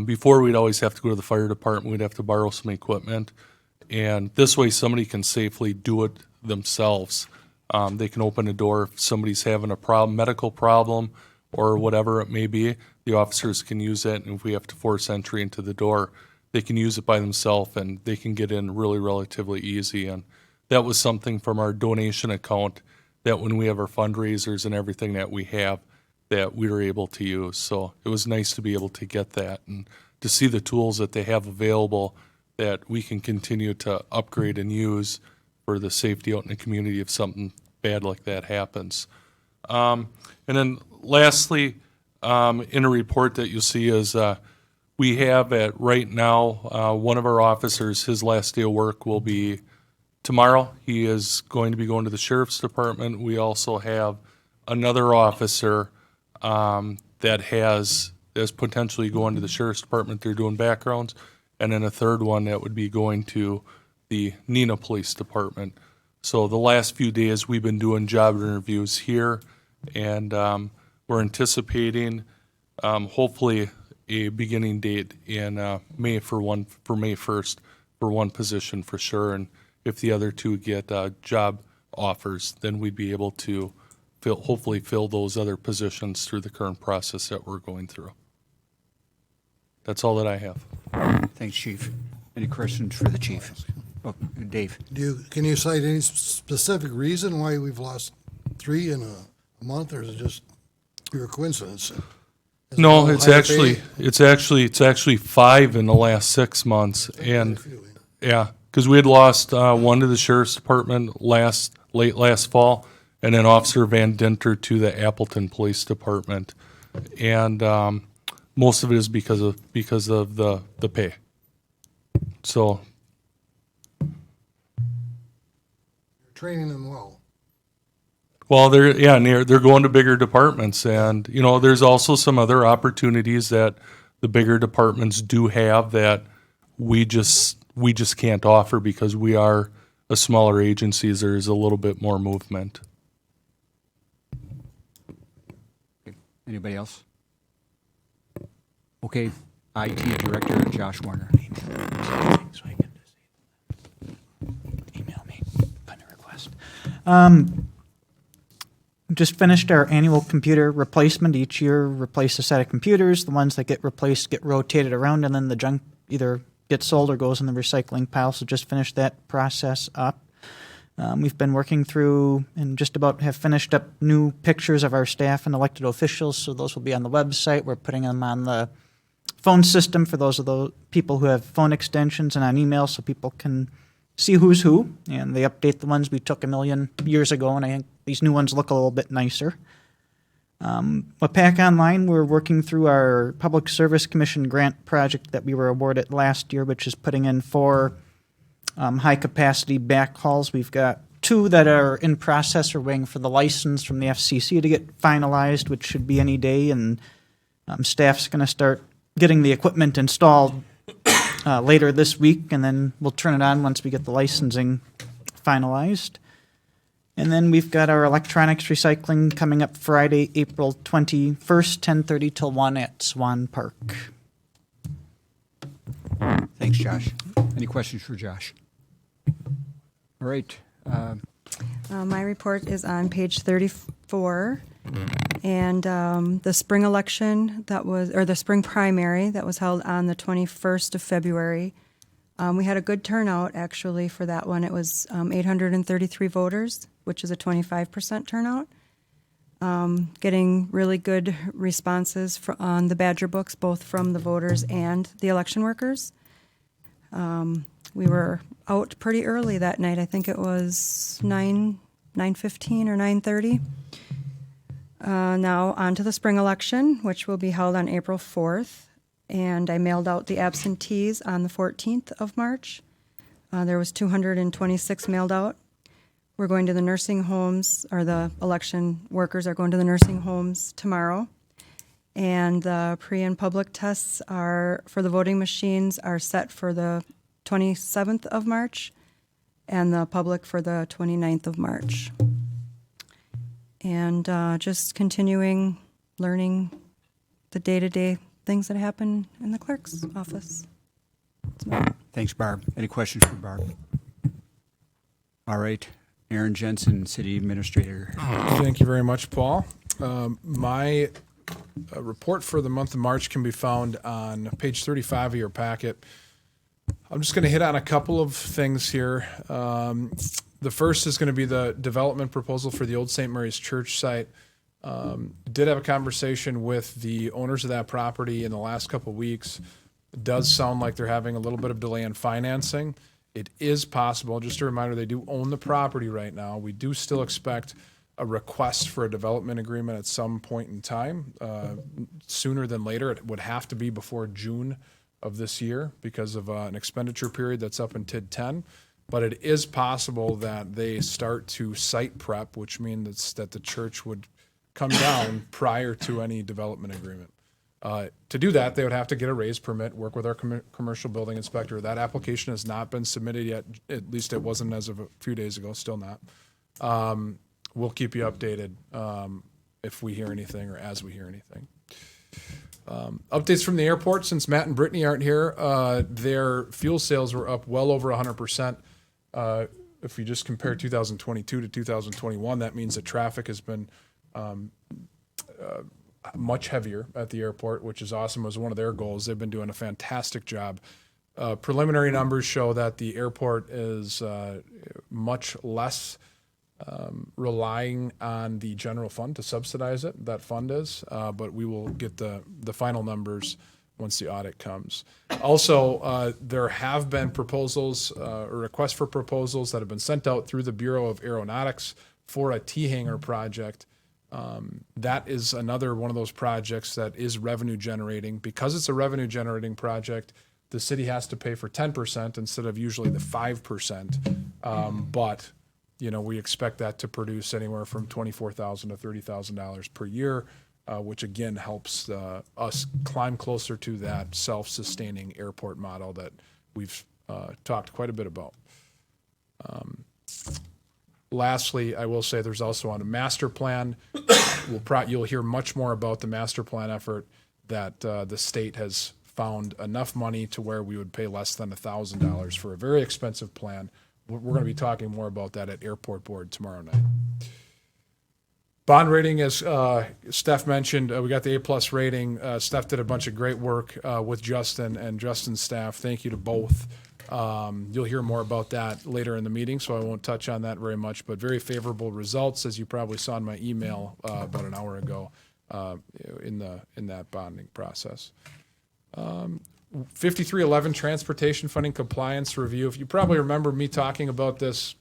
before we'd always have to go to the fire department, we'd have to borrow some equipment. And this way somebody can safely do it themselves. They can open a door if somebody's having a problem, medical problem, or whatever it may be. The officers can use it, and if we have to force entry into the door, they can use it by themselves, and they can get in really relatively easy. And that was something from our donation account that when we have our fundraisers and everything that we have, that we were able to use. So it was nice to be able to get that and to see the tools that they have available that we can continue to upgrade and use for the safety out in the community if something bad like that happens. And then lastly, in a report that you'll see is we have right now, one of our officers, his last day of work will be tomorrow. He is going to be going to the sheriff's department. We also have another officer that is potentially going to the sheriff's department. They're doing backgrounds. And then a third one that would be going to the Neenah Police Department. So the last few days, we've been doing job interviews here, and we're anticipating hopefully a beginning date in May for May 1st for one position for sure. And if the other two get job offers, then we'd be able to hopefully fill those other positions through the current process that we're going through. That's all that I have. Thanks, Chief. Any questions for the chief? Oh, Dave. Can you cite any specific reason why we've lost 3 in a month, or is it just pure coincidence? No, it's actually 5 in the last 6 months, and yeah, because we had lost one to the sheriff's department late last fall, and then Officer Van Dinter to the Appleton Police Department, and most of it is because of the pay. So Training them well. well, they're going to bigger departments, and there's also some other opportunities that the bigger departments do have that we just can't offer because we are a smaller agency. There's a little bit more movement. Anybody else? Okay, IT Director Josh Warner. Email me, kind of request. Just finished our annual computer replacement. Each year, replace a set of computers. The ones that get replaced get rotated around, and then the junk either gets sold or goes in the recycling pile. So just finished that process up. We've been working through and just about have finished up new pictures of our staff and elected officials. So those will be on the website. We're putting them on the phone system for those of the people who have phone extensions, and on email so people can see who's who. And they update the ones we took 1 million years ago, and I think these new ones look a little bit nicer. Waupaca Online, we're working through our Public Service Commission grant project that we were awarded last year, which is putting in 4 high-capacity backhauls. We've got 2 that are in process or waiting for the license from the FCC to get finalized, which should be any day, and staff's going to start getting the equipment installed later this week, and then we'll turn it on once we get the licensing finalized. And then we've got our electronics recycling coming up Friday, April 21st, 10:30 till 1 at Swan Park. Thanks, Josh. Any questions for Josh? All right. My report is on page 34, and the spring election the spring primary that was held on the 21st of February. We had a good turnout, actually, for that one. It was 833 voters, which is a 25% turnout. Getting really good responses on the Badger books, both from the voters and the election workers. We were out pretty early that night. I think it was 9:15 or 9:30. Now on to the spring election, which will be held on April 4th. And I mailed out the absentees on the 14th of March. There was 226 mailed out. We're going to the nursing homes, or the election workers are going to the nursing homes tomorrow. And the pre and public tests for the voting machines are set for the 27th of March, and the public for the 29th of March. And just continuing learning the day-to-day things that happen in the clerk's office. Thanks, Barb. Any questions for Barb? All right. Aaron Jensen, City Administrator. Thank you very much, Paul. My report for the month of March can be found on page 35 of your packet. I'm just going to hit on a couple of things here. The first is going to be the development proposal for the old St. Mary's Church site. Did have a conversation with the owners of that property in the last couple of weeks. It does sound like they're having a little bit of delay in financing, It is possible, just a reminder, they do own the property right now. We do still expect a request for a development agreement at some point in time, sooner than later. It would have to be before June of this year because of an expenditure period that's up in TID 10. But it is possible that they start to site prep, which means that the church would come down prior to any development agreement. To do that, they would have to get a raised permit, work with our commercial building inspector. That application has not been submitted yet. At least it wasn't as of a few days ago, still not. We'll keep you updated if we hear anything or as we hear anything. Updates from the airport, since Matt and Brittany aren't here, their fuel sales were up well over 100%. If you just compare 2022 to 2021, that means that traffic has been much heavier at the airport, which is awesome. It was one of their goals. They've been doing a fantastic job. Preliminary numbers show that the airport is much less relying on the general fund to subsidize it. That fund is, but we will get the final numbers once the audit comes. Also, there have been proposals or requests for proposals that have been sent out through the Bureau of Aeronautics for a T-hangar project. That is another one of those projects that is revenue generating. Because it's a revenue generating project, the city has to pay for 10% instead of usually the 5%. But we expect that to produce anywhere from $24,000 to $30,000 per year, which again helps us climb closer to that self-sustaining airport model that we've talked quite a bit about. Lastly, I will say there's also on a master plan. You'll hear much more about the master plan effort that the state has found enough money to where we would pay less than $1,000 for a very expensive plan. We're going to be talking more about that at Airport Board tomorrow night. Bond rating, as Steph mentioned, we got the A+ rating. Steph did a bunch of great work with Justin and Justin's staff. Thank you to both. You'll hear more about that later in the meeting, so I won't touch on that very much, but very favorable results, as you probably saw in my email about an hour ago in that bonding process. 5311 transportation funding compliance review. If you probably remember me talking about this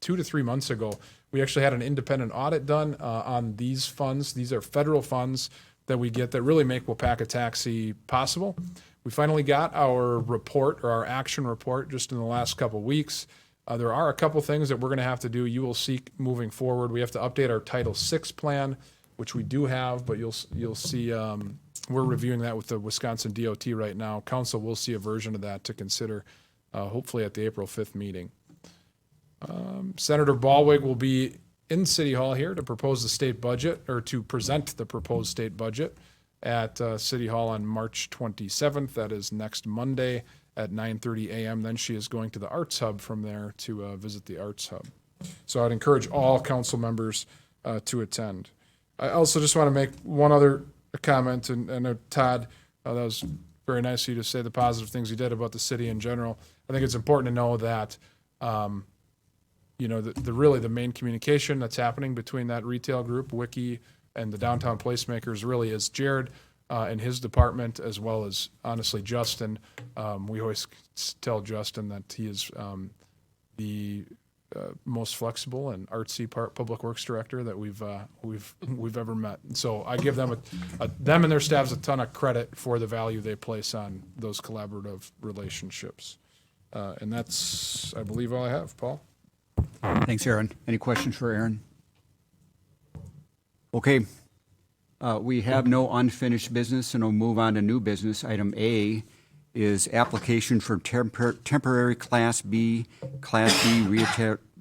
2 to 3 months ago, we actually had an independent audit done on these funds. These are federal funds that we get that really make Waupaca Taxi possible. We finally got our report, or our action report, just in the last couple weeks. There are a couple things that we're going to have to do. You will see moving forward. We have to update our Title VI plan, which we do have, but you'll see we're reviewing that with the Wisconsin DOT right now. Council will see a version of that to consider, hopefully at the April 5th meeting. Senator Ballwig will be in City Hall here to propose the state budget, or to present the proposed state budget at City Hall on March 27th. That is next Monday at 9:30 a.m. Then she is going to the Arts Hub from there to visit the Arts Hub. So I'd encourage all council members to attend. I also just want to make one other comment, and I know Todd, that was very nice of you to say the positive things you did about the city in general. I think it's important to know that the main communication that's happening between that retail group, Wiki, and the downtown placemakers really is Jared and his department, as well as, honestly, Justin. We always tell Justin that he is the most flexible and artsy public works director that we've ever met. So I give them them and their staffs a ton of credit for the value they place on those collaborative relationships. And that's, I believe, all I have. Paul? Thanks, Aaron. Any questions for Aaron? Okay. We have no unfinished business, and we'll move on to new business. Item A is application for temporary Class B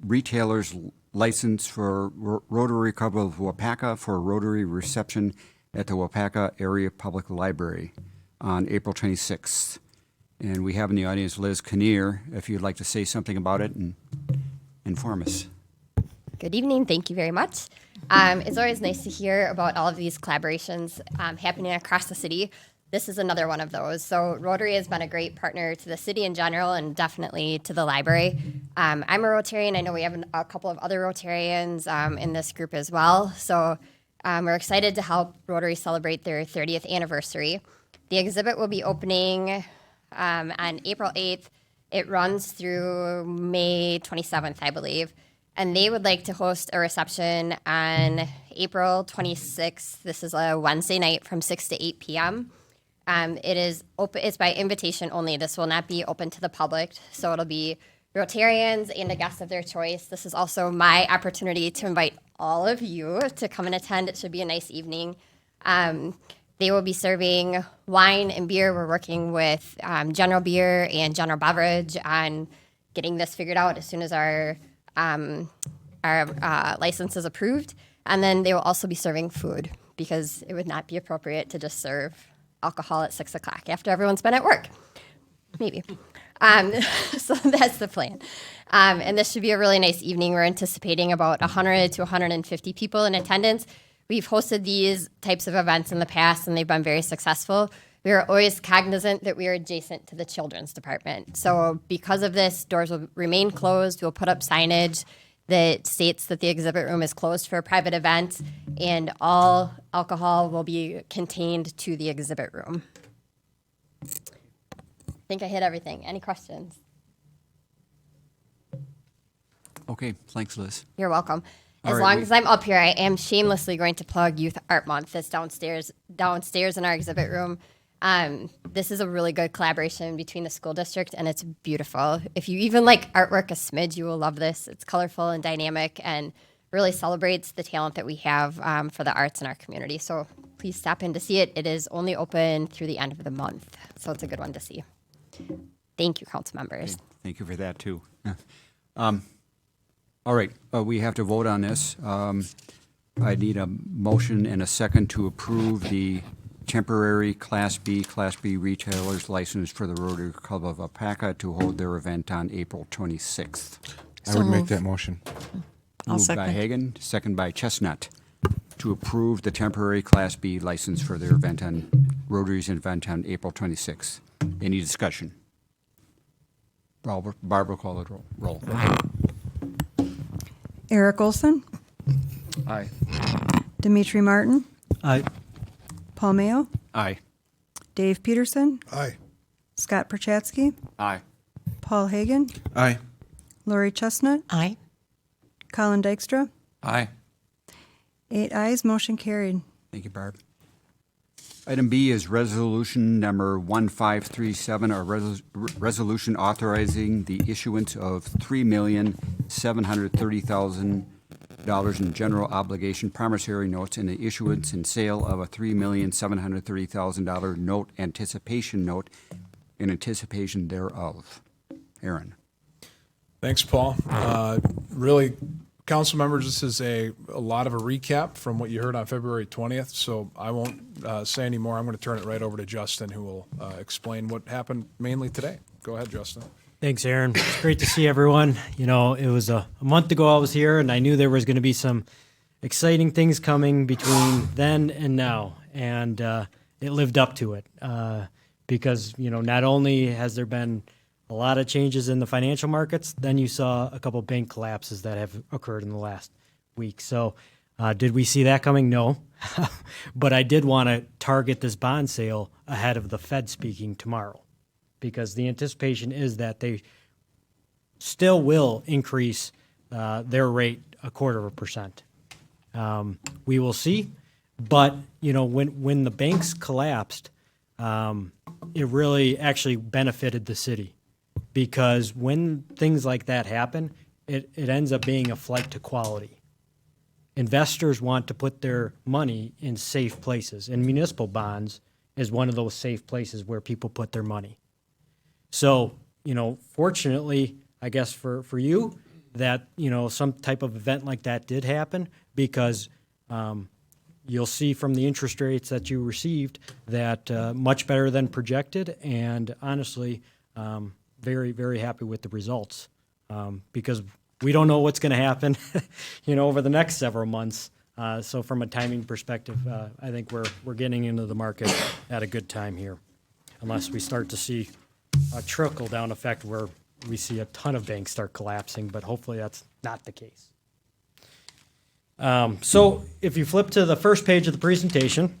retailer's license for Rotary Club of Waupaca for Rotary reception at the Waupaca Area Public Library on April 26th. And we have in the audience Liz Kinnear, if you'd like to say something about it and inform us. Good evening. Thank you very much. It's always nice to hear about all of these collaborations happening across the city. This is another one of those. So Rotary has been a great partner to the city in general, and definitely to the library. I'm a Rotarian. I know we have a couple of other Rotarians in this group as well. So we're excited to help Rotary celebrate their 30th anniversary. The exhibit will be opening on April 8th It runs through May 27th, I believe. And they would like to host a reception on April 26th. This is a Wednesday night from 6 to 8 p.m. It is open. It's by invitation only. This will not be open to the public. So it'll be Rotarians and a guest of their choice. This is also my opportunity to invite all of you to come and attend. It should be a nice evening. They will be serving wine and beer. We're working with General Beer and General Beverage on getting this figured out as soon as our license is approved. And then they will also be serving food because it would not be appropriate to just serve alcohol at 6 o'clock after everyone's been at work. Maybe. So that's the plan. And this should be a really nice evening. We're anticipating about 100 to 150 people in attendance. We've hosted these types of events in the past, and they've been very successful. We are always cognizant that we are adjacent to the children's department. So because of this, doors will remain closed. We'll put up signage that states that the exhibit room is closed for a private event, and all alcohol will be contained to the exhibit room. I think I hit everything. Any questions? Okay, thanks, Liz. You're welcome. All As right, long as I'm up here, I am shamelessly going to plug Youth Art Month. That's downstairs in our exhibit room. This is a really good collaboration between the school district, and it's beautiful. If you even like artwork a smidge, you will love this. It's colorful and dynamic and really celebrates the talent that we have for the arts in our community. So please stop in to see it. It is only open through the end of the month, so it's a good one to see. Thank you, council members. Okay, thank you for that, too. All right, we have to vote on this. I need a motion and a second to approve the temporary Class B retailers license for the Rotary Club of Waupaca to hold their event on April 26th. I would make that motion. Moved by Hagan, second by Chestnut, to approve the temporary Class B license for their event on Rotary's event on April 26th. Any discussion? Barbara, call the roll. Eric Olson, Aye. Dimitri Martin, Aye. Paul Mayo, Aye. Dave Peterson, Aye. Scott Perchatsky, Aye. Paul Hagan, Aye. Lori Chestnut, Aye. Colin Dykstra. Aye. 8 ayes, motion carried. Thank you, Barb. Item B is resolution number 1537, a resolution authorizing the issuance of $3,730,000 in general obligation promissory notes and the issuance and sale of a $3,730,000 note anticipation note in anticipation thereof. Aaron. Thanks, Paul. Really, council members, this is a lot of a recap from what you heard on February 20th, so I won't say any more. I'm going to turn it right over to Justin, who will explain what happened mainly today. Go ahead, Justin. Thanks, Aaron. It's great to see everyone. You know, it was a month ago I was here, and I knew there was going to be some exciting things coming between then and now, and it lived up to it because, you know, not only has there been a lot of changes in the financial markets, then you saw a couple bank collapses that have occurred in the last week. So did we see that coming? No. But I did want to target this bond sale ahead of the Fed speaking tomorrow, because the anticipation is that they still will increase their rate 0.25%. We will see. But, you know, when the banks collapsed, it really actually benefited the city. Because when things like that happen, it ends up being a flight to quality. Investors want to put their money in safe places, and municipal bonds is one of those safe places where people put their money. So, you know, fortunately, I guess for you, that, you know, some type of event like that did happen, because you'll see from the interest rates that you received that much better than projected, and honestly, very, very happy with the results, because we don't know what's going to happen, you know, over the next several months. So from a timing perspective, I think we're getting into the market at a good time here, unless we start to see a trickle down effect where we see a ton of banks start collapsing, but hopefully that's not the case. So if you flip to the first page of the presentation,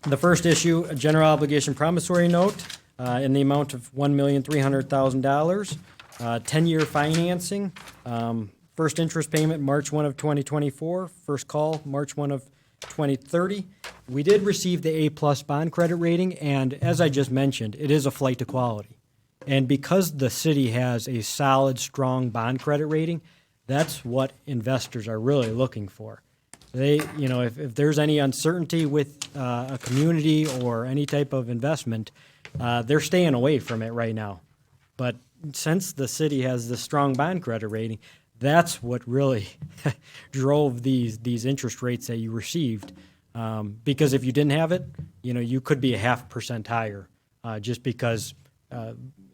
the first issue, a general obligation promissory note, in the amount of $1,300,000. 10-year financing. First interest payment, March 1 of 2024. First call, March 1 of 2030. We did receive the A+ bond credit rating, and as I just mentioned, it is a flight to quality. And because the city has a solid, strong bond credit rating, that's what investors are really looking for. They, if there's any uncertainty with a community or any type of investment, they're staying away from it right now. But since the city has this strong bond credit rating, that's what really drove these interest rates that you received. Because if you didn't have it, you could be a 0.5% higher, just because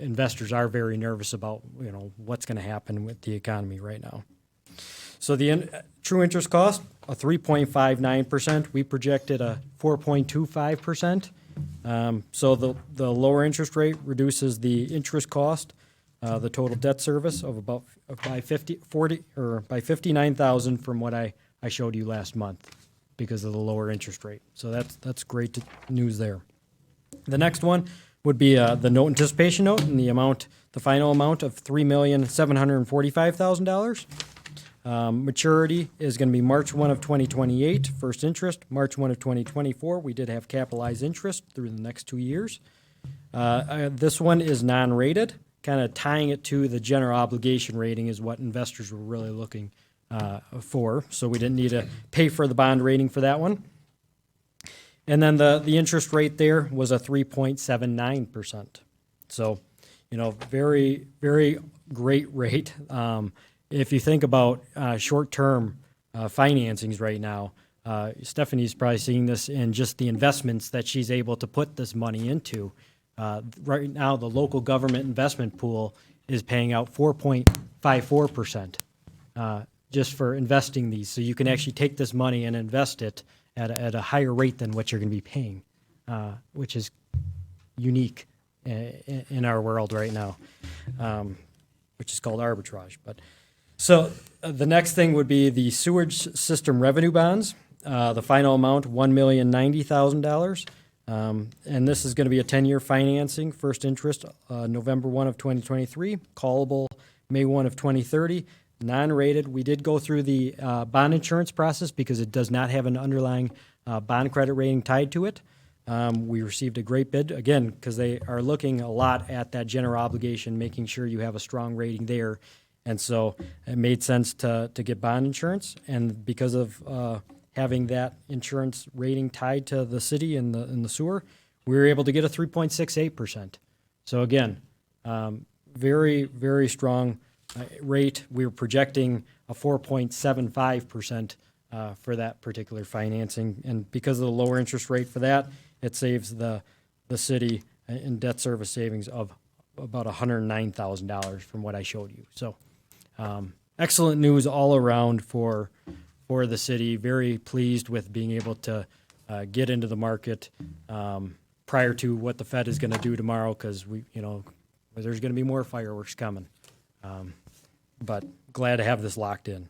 investors are very nervous about what's going to happen with the economy right now. So the true interest cost, a 3.59%. We projected a 4.25%. So the lower interest rate reduces the interest cost, the total debt service of about by $59,000 from what I showed you last month because of the lower interest rate. So that's great news there. The next one would be the note anticipation note in the final amount of $3,745,000. Maturity is going to be March 1 of 2028, first interest. March 1 of 2024, we did have capitalized interest through the next 2 years. This one is non-rated, kind of tying it to the general obligation rating is what investors were really looking for. So we didn't need to pay for the bond rating for that one. And then the interest rate there was a 3.79%. So, very, very great rate. If you think about short-term financings right now, Stephanie's probably seeing this in just the investments that she's able to put this money into. Right now, the local government investment pool is paying out 4.54% just for investing these. So you can actually take this money and invest it at a higher rate than what you're going to be paying, which is unique in our world right now, which is called arbitrage. So the next thing would be the sewage system revenue bonds. The final amount, $1,090,000. And this is going to be a 10-year financing, first interest November 1 of 2023, callable May 1 of 2030, non-rated. We did go through the bond insurance process because it does not have an underlying bond credit rating tied to it. We received a great bid, again, because they are looking a lot at that general obligation, making sure you have a strong rating there. And so it made sense to get bond insurance. And because of having that insurance rating tied to the city and the sewer, we were able to get a 3.68%. So again, very, very strong rate. We were projecting a 4.75% for that particular financing. And because of the lower interest rate for that, it saves the city in debt service savings of about $109,000 from what I showed you. So excellent news all around for the city. Very pleased with being able to get into the market prior to what the Fed is going to do tomorrow, because there's going to be more fireworks coming. But glad to have this locked in.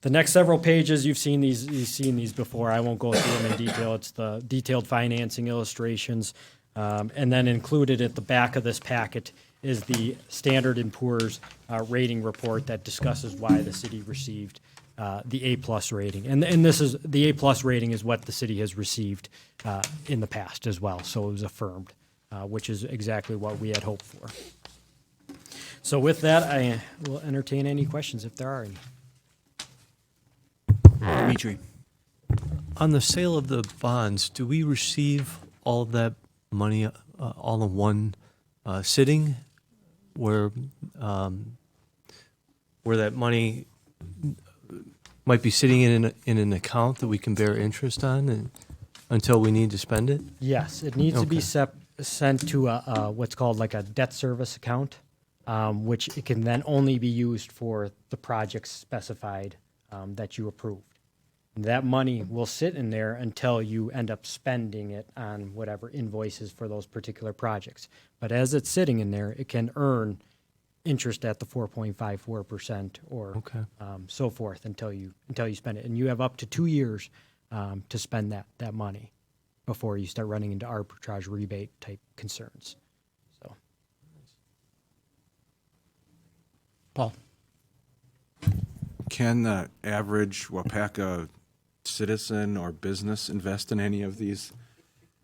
The next several pages, you've seen these before. I won't go through them in detail. It's the detailed financing illustrations, and then included at the back of this packet is the Standard & Poor's rating report that discusses why the city received the A+ rating. And this is the A+ rating is what the city has received in the past as well. So it was affirmed, which is exactly what we had hoped for. So with that, I will entertain any questions if there are any. Dimitri. On the sale of the bonds, do we receive all of that money all in one sitting, where that money might be sitting in an account that we can bear interest on until we need to spend it? Yes, it needs to be sent to what's called like a debt service account, which it can then only be used for the projects specified that you approved. That money will sit in there until you end up spending it on whatever invoices for those particular projects. But as it's sitting in there, it can earn interest at the 4.54% or so forth until you spend it. And you have up to 2 years to spend that money before you start running into arbitrage rebate type concerns. Paul. Can the average Waupaca citizen or business invest in any of these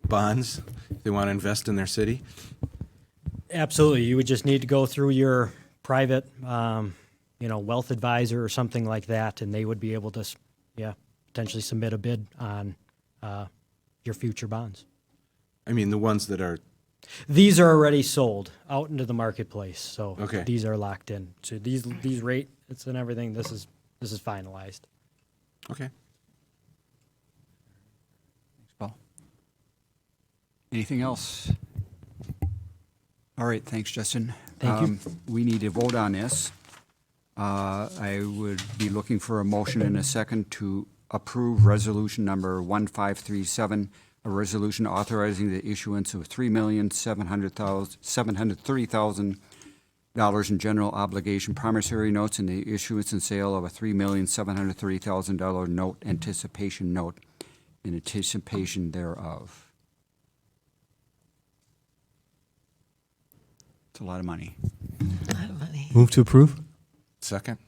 bonds if they want to invest in their city? Absolutely. You would just need to go through your private, wealth advisor or something like that, and they would be able to, potentially submit a bid on your future bonds. I mean, the ones that are. These are already sold out into the marketplace, so Okay. these are locked in. So these rates and everything. This is finalized. Okay. Thanks, Paul. Anything else? All right, thanks, Justin. Thank you. We need to vote on this. I would be looking for a motion in a second to approve resolution number 1537, a resolution authorizing the issuance of $3,730,000 in general obligation promissory notes and the issuance and sale of a $3,730,000 note anticipation note in anticipation thereof. It's a lot of money. Move to approve? Second.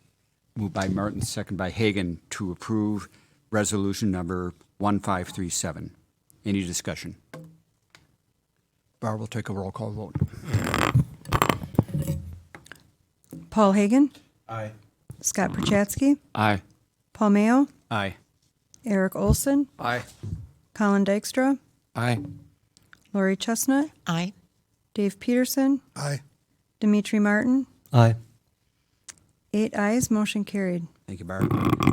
Moved by Martin, second by Hagan to approve resolution number 1537. Any discussion? Barb will take a roll call vote. Paul Hagan, Aye. Scott Perchatsky, Aye. Paul Mayo, Aye. Eric Olson, Aye. Colin Dykstra, Aye. Lori Chestnut, Aye. Dave Peterson, Aye. Dimitri Martin. Aye. 8 ayes, motion carried. Thank you, Barb.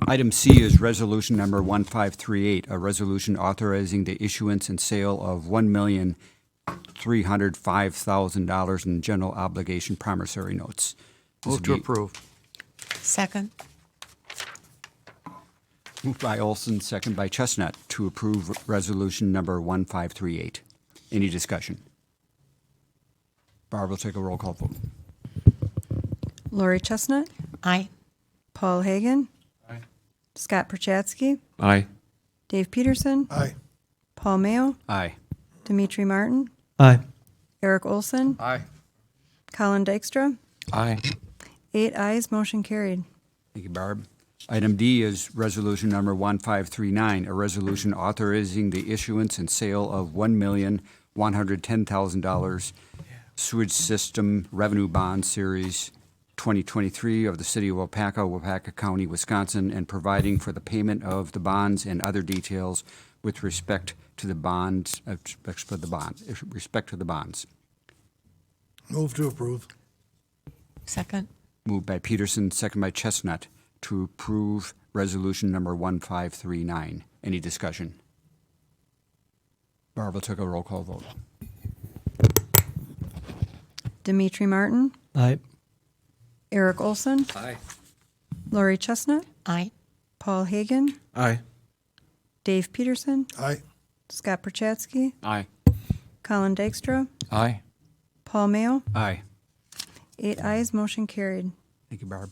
Item C is resolution number 1538, a resolution authorizing the issuance and sale of $1,305,000 in general obligation promissory notes. This Move to would be approve. Second. Moved by Olson, second by Chestnut to approve resolution number 1538. Any discussion? Barb will take a roll call vote. Lori Chestnut, Aye. Paul Hagan, Aye. Scott Perchatsky, Aye. Dave Peterson, Aye. Paul Mayo, Aye. Dimitri Martin, Aye. Eric Olson, Aye. Colin Dykstra. Aye. 8 ayes, motion carried. Thank you, Barb. Item D is resolution number 1539, a resolution authorizing the issuance and sale of $1,110,000 sewage system revenue bond series 2023 of the city of Waupaca, Waupaca County, Wisconsin, and providing for the payment of the bonds and other details with respect to the bonds, respect to the bonds. Move to approve. Second. Moved by Peterson, second by Chestnut to approve resolution number 1539. Any discussion? Barb will take a roll call vote. Dimitri Martin, Aye. Eric Olson, Aye. Lori Chestnut, Aye. Paul Hagan, Aye. Dave Peterson, Aye. Scott Perchatsky, Aye. Colin Dykstra, Aye. Paul Mayo. Aye. 8 ayes, motion carried. Thank you, Barb.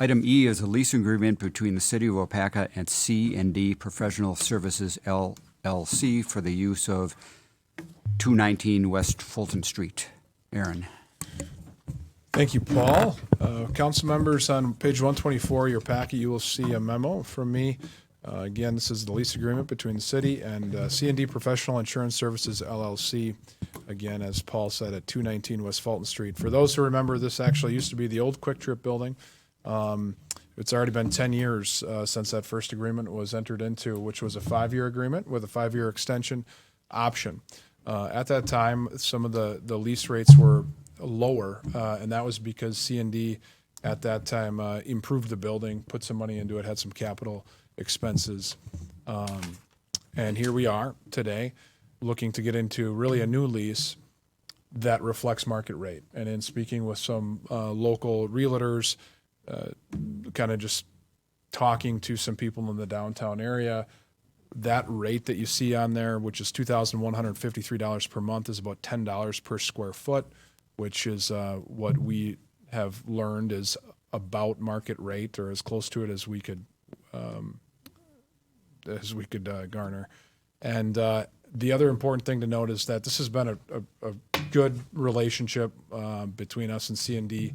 Item E is a lease agreement between the City of Waupaca and C&D Professional Services LLC for the use of 219 West Fulton Street. Aaron. Thank you, Paul. Council members, on page 124 of your packet, you will see a memo from me. Again, this is the lease agreement between the city and C&D Professional Insurance Services LLC. Again, as Paul said, at 219 West Fulton Street. For those who remember, this actually used to be the old Quick Trip building. It's already been 10 years since that first agreement was entered into, which was a 5-year agreement with a 5-year extension option. At that time, some of the lease rates were lower, and that was because C&D at that time improved the building, put some money into it, had some capital expenses. And here we are today, looking to get into really a new lease that reflects market rate. And in speaking with some local realtors, kind of just talking to some people in the downtown area, that rate that you see on there, which is $2,153 per month, is about $10 per square foot, which is what we have learned is about market rate, or as close to it as we could garner. And the other important thing to note is that this has been a good relationship between us and C&D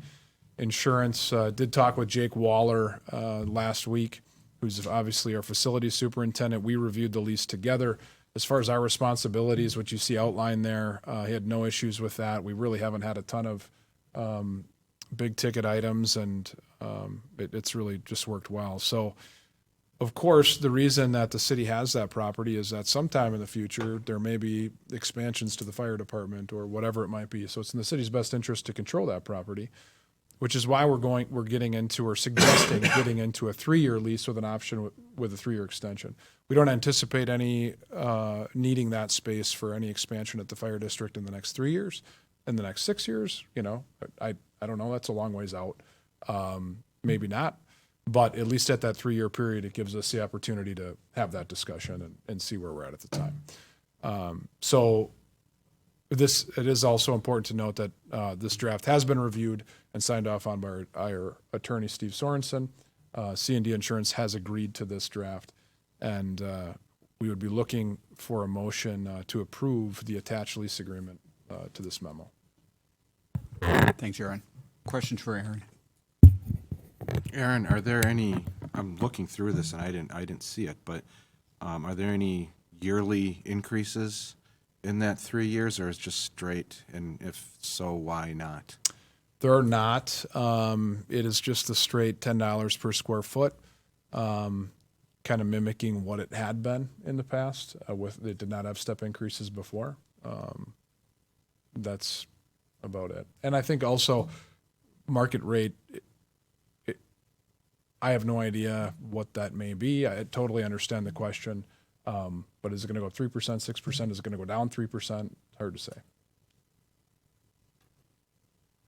insurance. Did talk with Jake Waller last week, who's obviously our facilities superintendent. We reviewed the lease together. As far as our responsibilities, what you see outlined there, he had no issues with that. We really haven't had a ton of big ticket items, and it's really just worked well. So, of course, the reason that the city has that property is that sometime in the future, there may be expansions to the fire department or whatever it might be. So it's in the city's best interest to control that property, which is why we're getting into, or suggesting getting into, a 3-year lease with an option with a 3-year extension. We don't anticipate any needing that space for any expansion at the fire district in the next 3 years. In the next 6 years, I don't know. That's a long ways out. Maybe not. But at least at that 3-year period, it gives us the opportunity to have that discussion and see where we're at the time. So it is also important to note that this draft has been reviewed and signed off on by our attorney, Steve Sorensen. C&D Insurance has agreed to this draft, and we would be looking for a motion to approve the attached lease agreement to this memo. Thanks, Aaron. Questions for Aaron? Aaron, are there any, I'm looking through this and I didn't see it, but are there any yearly increases in that 3 years, or is it just straight? And if so, why not? There are not. It is just the straight $10 per square foot, kind of mimicking what it had been in the past. It did not have step increases before. That's about it. And I think also market rate, I have no idea what that may be. I totally understand the question, but is it going to go 3%, 6%? Is it going to go down 3%? Hard to say.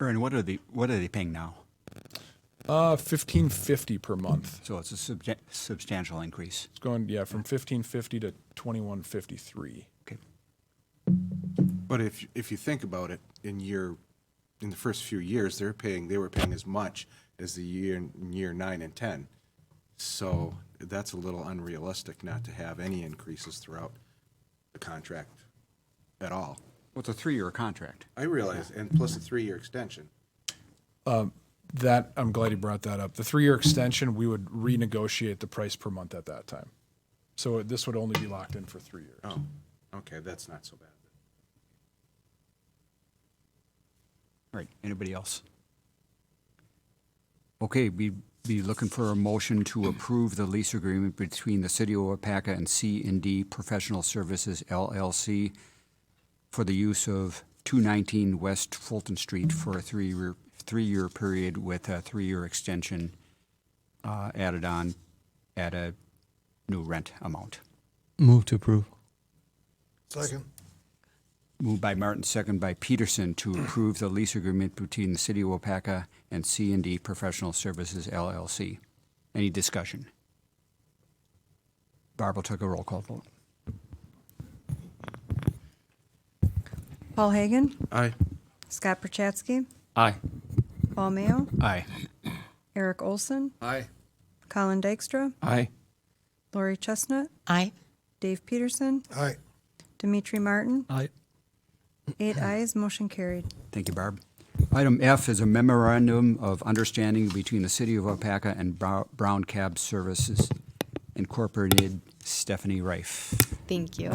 Aaron, what are they paying now? $1,550 per month. So it's a substantial increase. It's going from $1,550 to $2,153. Okay. But if you think about it, in the first few years, they were paying as much as the year 9 and 10. So that's a little unrealistic not to have any increases throughout the contract at all. Well, it's a 3-year contract. I realize, and plus a 3-year extension. That, I'm glad you brought that up. The 3-year extension, we would renegotiate the price per month at that time. So this would only be locked in for 3 years. Oh, okay, that's not so bad. All right, anybody else? Okay, we'd be looking for a motion to approve the lease agreement between the City of Waupaca and C&D Professional Services, LLC, for the use of 219 West Fulton Street for a 3-year period with a 3-year extension added on at a new rent amount. Move to approve. Second. Moved by Martin, second by Peterson, to approve the lease agreement between the City of Waupaca and C&D Professional Services, LLC. Any discussion? Barb will take a roll call vote. Paul Hagan, Aye. Scott Perchatsky, Aye. Paul Mayo, Aye. Eric Olson, Aye. Colin Dykstra, Aye. Lori Chestnut, Aye. Dave Peterson, Aye. Dimitri Martin. Aye. 8 ayes, motion carried. Thank you, Barb. Item F is a memorandum of understanding between the City of Waupaca and Brown Cab Services Incorporated. Stephanie Reif. Thank you.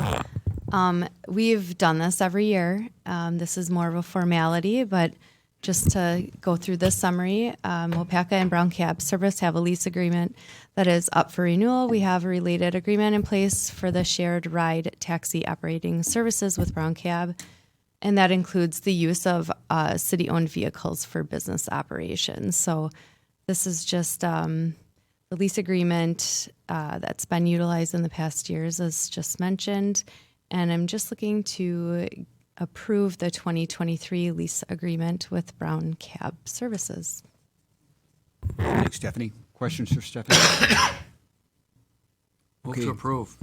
We've done this every year. This is more of a formality, but just to go through this summary, Waupaca and Brown Cab Service have a lease agreement that is up for renewal. We have a related agreement in place for the shared ride taxi operating services with Brown Cab, and that includes the use of city-owned vehicles for business operations. So this is just the lease agreement that's been utilized in the past years, as just mentioned, and I'm just looking to approve the 2023 lease agreement with Brown Cab Services. Thanks, Stephanie. Questions for Stephanie? Move to approve.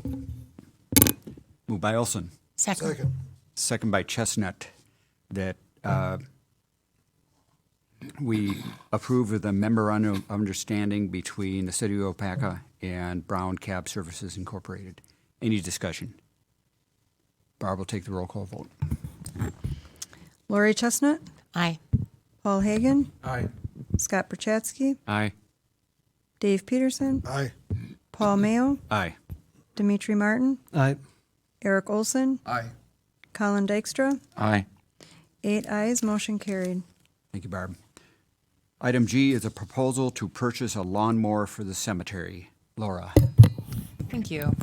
Moved by Olson. Second. Second by Chestnut, that we approve of the memorandum of understanding between the City of Waupaca and Brown Cab Services Incorporated. Any discussion? Barb will take the roll call vote. Lori Chestnut, Aye. Paul Hagan, Aye. Scott Perchatsky, Aye. Dave Peterson, Aye. Paul Mayo, Aye. Dimitri Martin, Aye. Eric Olson, Aye. Colin Dykstra. Aye. 8 ayes, motion carried. Thank you, Barb. Item G is a proposal to purchase a lawnmower for the cemetery. Laura. Thank you.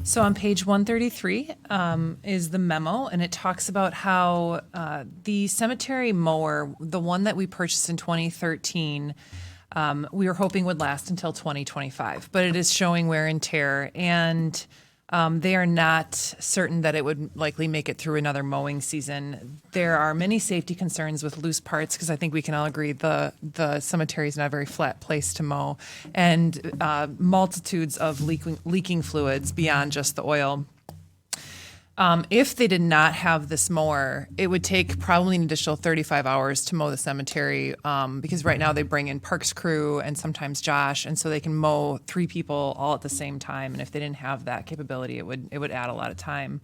So on page 133 is the memo, and it talks about how the cemetery mower, the one that we purchased in 2013, we were hoping would last until 2025, but it is showing wear and tear, and they are not certain that it would likely make it through another mowing season. There are many safety concerns with loose parts, because I think we can all agree the cemetery is not a very flat place to mow, and multitudes of leaking fluids beyond just the oil. If they did not have this mower, it would take probably an additional 35 hours to mow the cemetery, because right now they bring in Parks crew and sometimes Josh, and so they can mow 3 people all at the same time. And if they didn't have that capability, it would add a lot of time.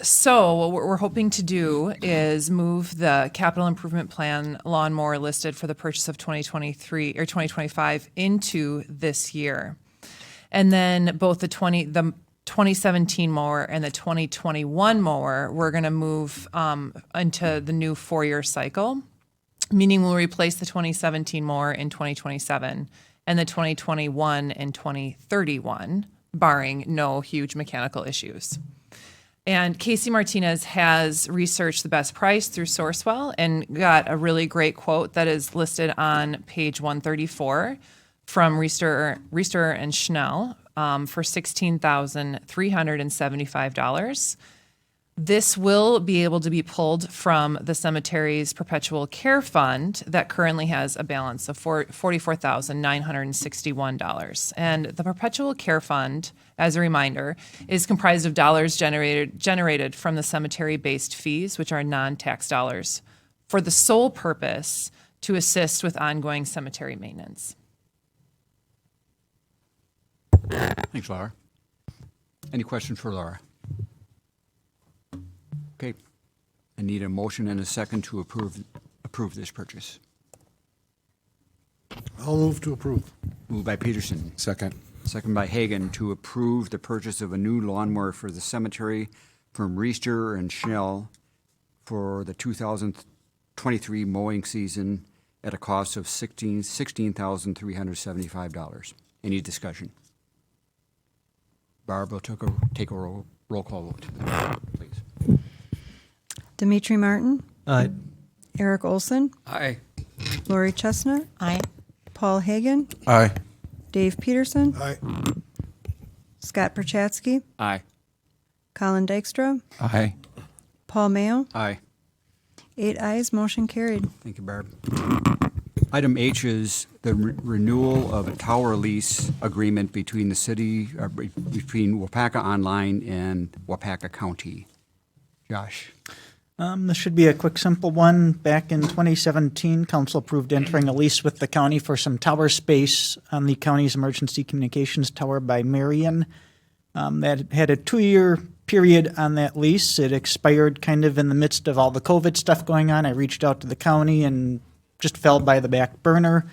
So what we're hoping to do is move the capital improvement plan lawnmower listed for the purchase of 2023 or 2025 into this year, and then both the 2017 mower and the 2021 mower, we're going to move into the new 4-year cycle, meaning we'll replace the 2017 mower in 2027 and the 2021 in 2031, barring no huge mechanical issues. And Casey Martinez has researched the best price through Sourcewell and got a really great quote that is listed on page 134 from Reister and Schnell, for $16,375. This will be able to be pulled from the cemetery's perpetual care fund that currently has a balance of $44,961. And the perpetual care fund, as a reminder, is comprised of dollars generated from the cemetery-based fees, which are non-tax dollars, for the sole purpose to assist with ongoing cemetery maintenance. Thanks, Laura. Any questions for Laura? Okay. I need a motion and a second to approve this purchase. I'll move to approve. Moved by Peterson. Second. Second by Hagan to approve the purchase of a new lawnmower for the cemetery from Reister and Schnell for the 2023 mowing season at a cost of $16,375. Any discussion? Barb will take a roll call vote, please. Dimitri Martin, Aye. Eric Olson, Aye. Lori Chestnut, Aye. Paul Hagan, Aye. Dave Peterson, Aye. Scott Perchatsky, Aye. Colin Dykstra, Aye. Paul Mayo. Aye. 8 ayes, motion carried. Thank you, Barb. Item H is the renewal of a tower lease agreement between the city, between Waupaca Online and Waupaca County. Josh. This should be a quick, simple one. Back in 2017, council approved entering a lease with the county for some tower space on the county's emergency communications tower by Marion. That had a 2-year period on that lease. It expired kind of in the midst of all the COVID stuff going on. I reached out to the county and just fell by the back burner.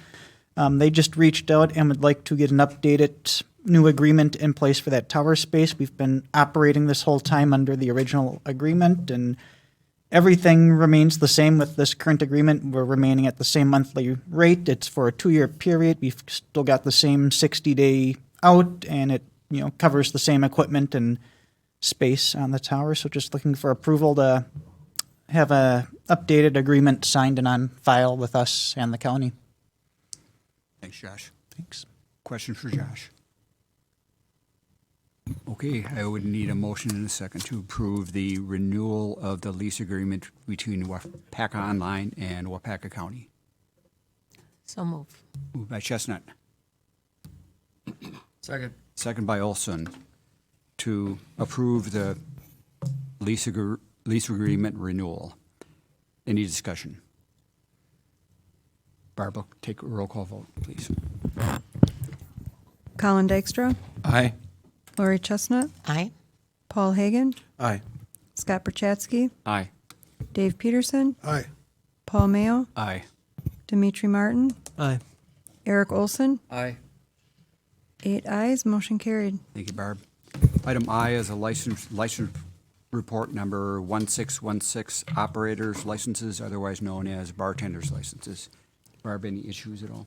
They just reached out and would like to get an updated new agreement in place for that tower space. We've been operating this whole time under the original agreement, and everything remains the same with this current agreement. We're remaining at the same monthly rate. It's for a 2-year period. We've still got the same 60-day out, and it covers the same equipment and space on the tower. So just looking for approval to have a updated agreement signed and on file with us and the county. Thanks, Josh. Thanks. Question for Josh. Okay, I would need a motion in a second to approve the renewal of the lease agreement between Waupaca Online and Waupaca County. So move. Moved by Chestnut. Second. Second by Olson to approve the lease agreement renewal. Any discussion? Barbara, take a roll call vote, please. Colin Dykstra, Aye. Lori Chestnut, Aye. Paul Hagan, Aye. Scott Perchatsky, Aye. Dave Peterson, Aye. Paul Mayo, Aye. Dimitri Martin, Aye. Eric Olson, Aye. 8 ayes, motion carried. Thank you, Barb. Item I is a license report number 1616, operators licenses, otherwise known as bartenders licenses. Barb, any issues at all?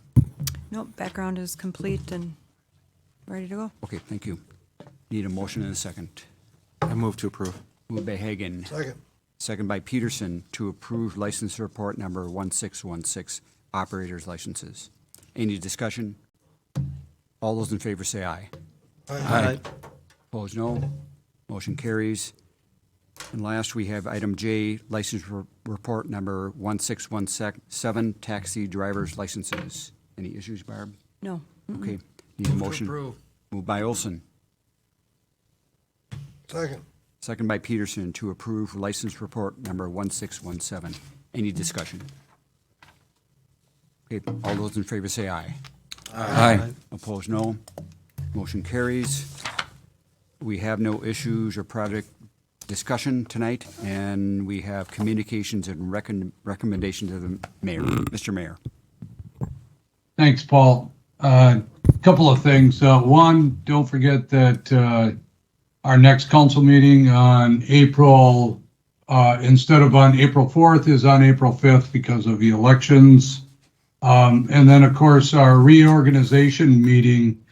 Nope, background is complete and ready to go. Okay, thank you. Need a motion and a second. I move to approve. Moved by Hagan. Second by Peterson to approve license report number 1616, operators licenses. Any discussion? All those in favor say aye. Aye. Opposed, no. Motion carries. And last, we have item J, license report number 1617, taxi drivers licenses. Any issues, Barb? No. Okay, need a motion. Moved by Olson. Second. Second by Peterson to approve license report number 1617. Any discussion? Okay, all those in favor say aye. Aye. Opposed, no. Motion carries. We have no issues or project discussion tonight, and we have communications and recommendations of the mayor. Mr. Mayor. Thanks, Paul. Couple of things. One, don't forget that our next council meeting on April, instead of on April 4th, is on April 5th because of the elections. And then, of course, our reorganization meeting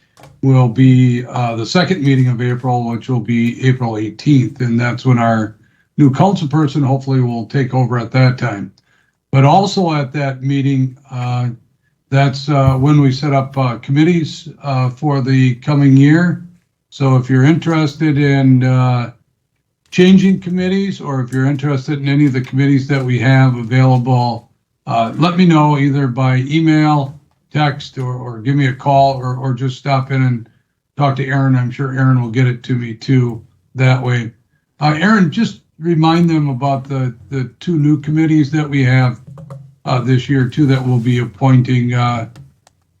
will be the second meeting of April, which will be April 18th. And that's when our new council person hopefully will take over at that time. But also at that meeting, that's when we set up committees for the coming year. So if you're interested in changing committees, or if you're interested in any of the committees that we have available, let me know either by email, text, or give me a call, or just stop in and talk to Aaron. I'm sure Aaron will get it to me too that way. Aaron, just remind them about the two new committees that we have this year too, that will be appointing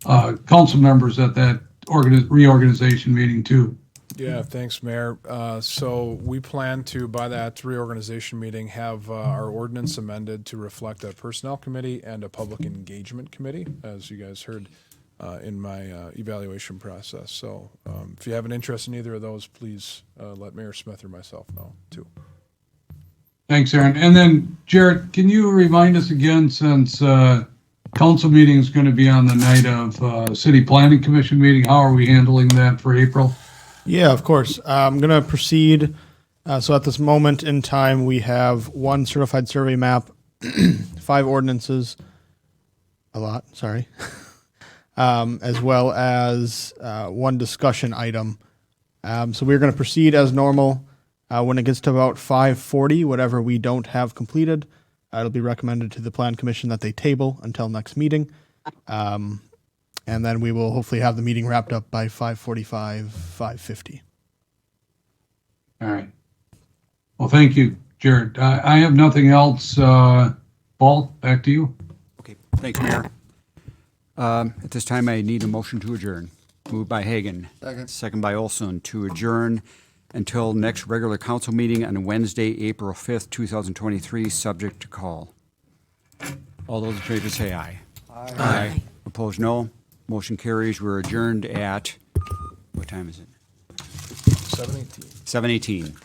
council members at that reorganization meeting too. Yeah, thanks, Mayor. So we plan to, by that reorganization meeting, have our ordinance amended to reflect a personnel committee and a public engagement committee, as you guys heard in my evaluation process. So if you have an interest in either of those, please let Mayor Smith or myself know too. Thanks, Aaron. And then, Jarrett, can you remind us again, since council meeting is going to be on the night of city planning commission meeting, how are we handling that for April? Yeah, of course. I'm going to proceed. So at this moment in time, we have 1 certified survey map, 5 ordinances, a lot, sorry, as well as 1 discussion item. So we're going to proceed as normal. When it gets to about 5:40, whatever we don't have completed, it'll be recommended to the Plan Commission that they table until next meeting. And then we will hopefully have the meeting wrapped up by 5:45, 5:50. All right. Well, thank you, Jared. I have nothing else. Paul, back to you. Okay, thanks, Mayor. At this time, I need a motion to adjourn. Moved by Hagan. Second by Olson to adjourn until next regular council meeting on Wednesday, April 5th, 2023, subject to call. All those in favor say aye. Aye. Opposed, no. Motion carries. We're adjourned at, what time is it? 7:18. 7:18.